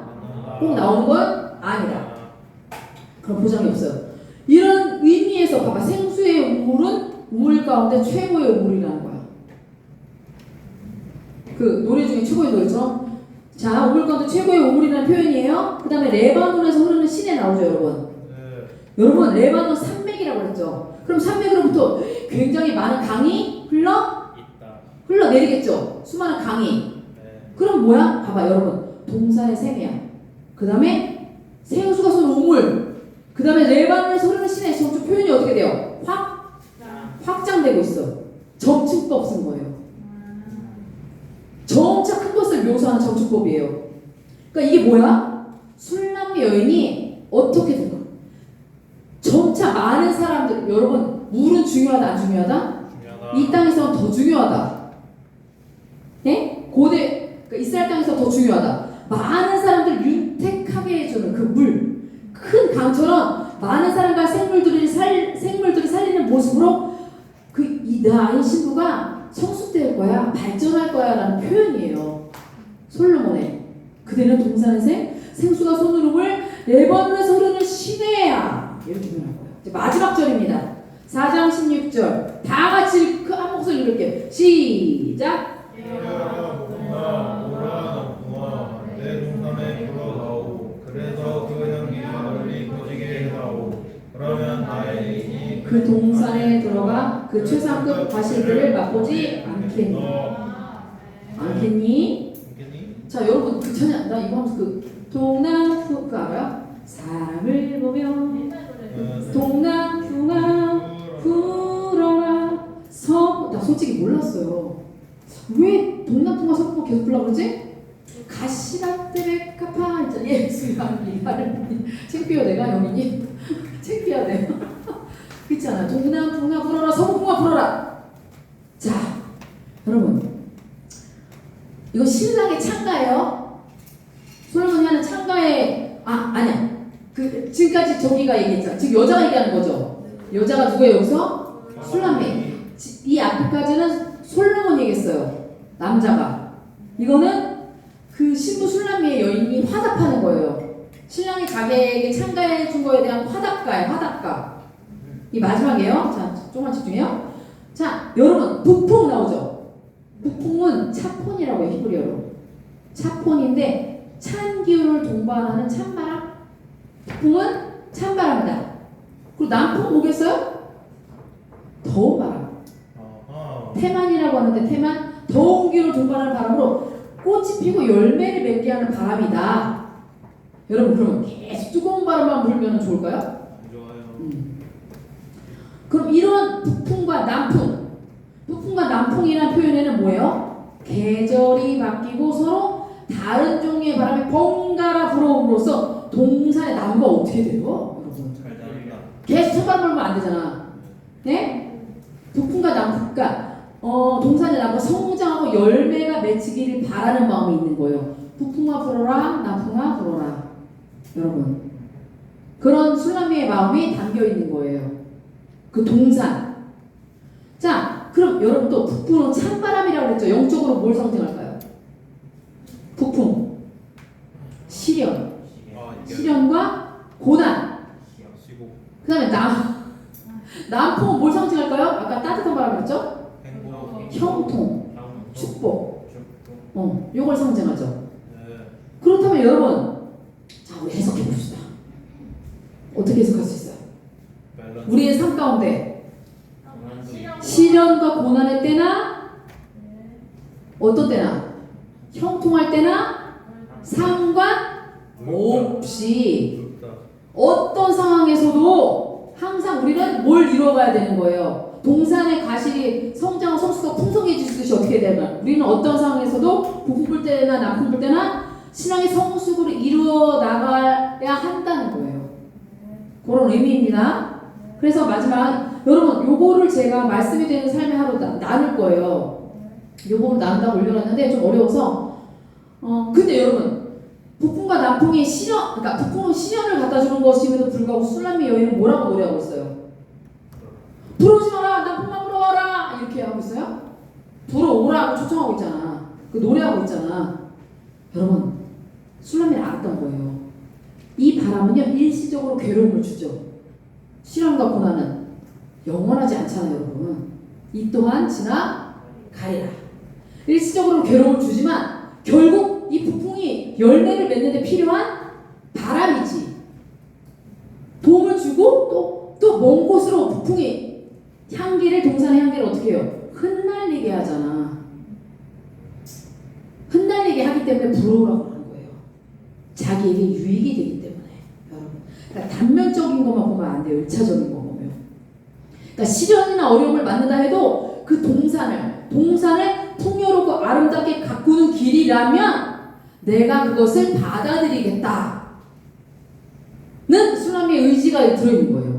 꼭 나오는 건 아니다. 그럼 보장이 없어요. 이런 의미에서 봐봐, 생수의 우물은 우물 가운데 최고의 우물이라는 거야. 그 노래 중에 최고의 노래처럼. 자, 우물 가운데 최고의 우물이라는 표현이에요. 그 다음에 레바논에서 흐르는 시내 나오죠, 여러분. 여러분, 레바논 산맥이라고 그랬죠. 그럼 산맥으로부터 굉장히 많은 강이 흘러내리겠죠. 수많은 강이. 그럼 뭐야? 봐봐, 여러분. 동산의 샘이야. 그 다음에 생수가 솟는 우물. 그 다음에 레바논에서 흐르는 시내. 지금 표현이 어떻게 돼요? 확장되고 있어. 점층법 쓴 거예요. 점차 큰 것을 묘사하는 점층법이에요. 그러니까 이게 뭐야? 술람미 여인이 어떻게 될까? 점차 많은 사람들, 여러분, 물은 중요하다, 안 중요하다? 이 땅에서는 더 중요하다. 네? 그러니까 이스라엘 땅에서 더 중요하다. 많은 사람들 윤택하게 해주는 그 물, 큰 강처럼 많은 사람과 생물들이 살리는 모습으로 이 나의 신부가 성숙될 거야, 발전할 거야 라는 표현이에요. 솔로몬의 그대는 동산의 생수가 손으름을 내번는 소리는 시내야 이렇게 표현할 거예요. 이제 마지막 절입니다. 4장 16절 다 같이 한 목소리 읽을게요. 시작. 내 동산에 불어다오. 그래서 그 향기가 널리 퍼지게 하오. 그러면 나의 그 동산에 들어가 그 최상급 과실들을 맛보지 않겠니? 않겠니? 자 여러분 그 찬양 나 이거 하면서 그 동남풍 그거 알아요? 사람을 보며 동남풍아 불어라 나 솔직히 몰랐어요. 왜 동남풍아 서풍아 계속 불러 그러지? 가시밭들의 카파 있잖아. 예수야 이가를 창피해요 내가 영인이 창피하네요. 그렇잖아. 동남풍아 불어라 서풍아 불어라. 자 여러분 이거 신랑의 창가예요. 솔로몬이 하는 창가에 아니야. 그 지금까지 저기가 얘기했잖아. 지금 여자가 얘기하는 거죠. 여자가 누구예요 여기서? 술람매. 이 앞에까지는 솔로몬이 얘기했어요. 남자가. 이거는 그 신부 술람매의 여인이 화답하는 거예요. 신랑이 자기에게 창가해 준 거에 대한 화답가예요. 화답가. 이 마지막이에요. 자 조금만 집중해요. 자 여러분 북풍 나오죠. 북풍은 차폰이라고 해요. 히브리어로. 차폰인데 찬 기운을 동반하는 찬바람. 북풍은 찬바람이다. 그리고 남풍 뭐겠어요? 더운 바람. 태만이라고 하는데 태만 더운 기운을 동반하는 바람으로 꽃이 피고 열매를 맺게 하는 바람이다. 여러분 그러면 계속 뜨거운 바람만 불면 좋을까요? 좋아요. 그럼 이런 북풍과 남풍, 북풍과 남풍이라는 표현에는 뭐예요? 계절이 바뀌고 서로 다른 종류의 바람이 번갈아 불어옴으로써 동산의 나무가 어떻게 돼요? 여러분 잘 자란다. 계속 찬바람 불면 안 되잖아. 네? 북풍과 남풍과 동산의 나무가 성장하고 열매가 맺히기를 바라는 마음이 있는 거예요. 북풍아 불어라, 남풍아 불어라. 여러분 그런 술람이의 마음이 담겨 있는 거예요. 그 동산. 자, 그럼 여러분 또 북풍은 찬바람이라고 했죠. 영적으로 뭘 상징할까요? 북풍, 시련, 시련과 고난. 그 다음에 남풍은 뭘 상징할까요? 아까 따뜻한 바람이었죠? 형통, 축복. 요걸 상징하죠. 그렇다면 여러분, 자 우리 해석해 봅시다. 어떻게 해석할 수 있어요? 우리의 삶 가운데 시련과 고난의 때나 어떤 때나 형통할 때나 상관없이 어떤 상황에서도 항상 우리는 뭘 이루어가야 되는 거예요. 동산의 가실이 성장하고 성수가 풍성해지듯이 어떻게 되면 우리는 어떤 상황에서도 북풍 불 때나 남풍 불 때나 신앙의 성숙으로 이루어 나가야 한다는 거예요. 그런 의미입니다. 그래서 마지막 여러분 요거를 제가 말씀이 되는 삶의 하루 나눌 거예요. 요거를 나눈다고 올려놨는데 좀 어려워서 근데 여러분 북풍과 남풍이 시련, 그러니까 북풍은 시련을 갖다 주는 것임에도 불구하고 술람미 여인은 뭐라고 노래하고 있어요? 불어오지 마라, 남풍만 불어와라 이렇게 하고 있어요. 불어오라고 초청하고 있잖아. 그 노래하고 있잖아. 여러분 술람미는 알았던 거예요. 이 바람은요 일시적으로 괴로움을 주죠. 시련과 고난은 영원하지 않잖아요, 여러분. 이 또한 지나가리라. 일시적으로 괴로움을 주지만 결국 이 북풍이 열매를 맺는 데 필요한 바람이지. 도움을 주고 또 먼 곳으로 북풍이 향기를 동산의 향기를 어떻게 해요? 흩날리게 하잖아. 흩날리게 하기 때문에 불어오라고 하는 거예요. 자기에게 유익이 되기 때문에. 여러분. 그러니까 단면적인 것만 보면 안 돼요. 1차적인 거 보면. 그러니까 시련이나 어려움을 만든다 해도 그 동산을 풍요롭고 아름답게 가꾸는 길이라면 내가 그것을 받아들이겠다는 술람미의 의지가 들어있는 거예요.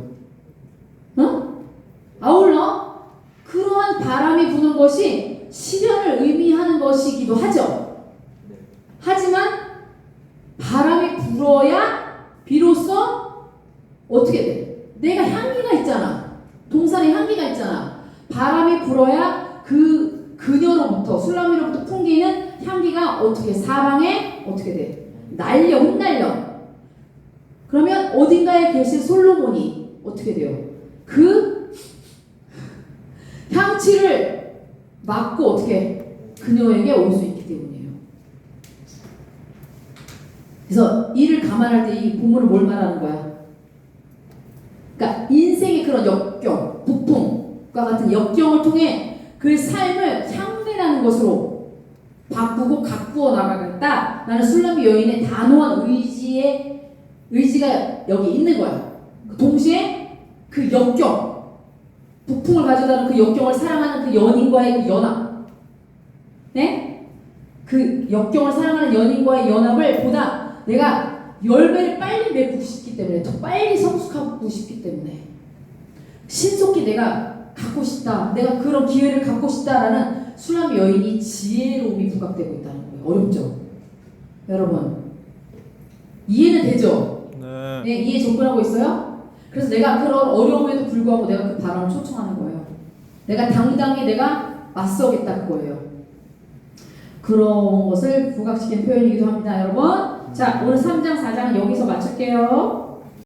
아울러 그러한 바람이 부는 것이 시련을 의미하는 것이기도 하죠. 하지만 바람이 불어야 비로소 어떻게 돼? 내가 향기가 있잖아. 동산에 향기가 있잖아. 바람이 불어야 그 그녀로부터 술람미로부터 풍기는 향기가 어떻게 사방에 어떻게 돼? 날려 흩날려. 그러면 어딘가에 계신 솔로몬이 어떻게 돼요? 그 향취를 맡고 어떻게 그녀에게 올 수 있기 때문이에요. 그래서 이를 감안할 때 이 본문은 뭘 말하는 거야? 그러니까 인생의 그런 역경, 부품과 같은 역경을 통해 그 삶을 향내라는 것으로 바꾸고 가꾸어 나가겠다. 나는 술람미 여인의 단호한 의지가 여기 있는 거야. 동시에 그 역경, 부품을 가져다는 그 역경을 사랑하는 그 연인과의 그 연합, 네? 그 역경을 사랑하는 연인과의 연합을 보다 내가 10배를 빨리 맺고 싶기 때문에, 더 빨리 성숙하고 싶기 때문에, 신속히 내가 갖고 싶다, 내가 그런 기회를 갖고 싶다라는 술람미 여인이 지혜로움이 부각되고 있다는 거예요. 어렵죠? 여러분 이해는 되죠? 네, 이해 접근하고 있어요? 그래서 내가 그런 어려움에도 불구하고 내가 그 바람을 초청하는 거예요. 내가 당당히 내가 맞서겠다 그거예요. 그런 것을 부각시킨 표현이기도 합니다, 여러분. 자, 오늘 3장, 4장은 여기서 마칠게요.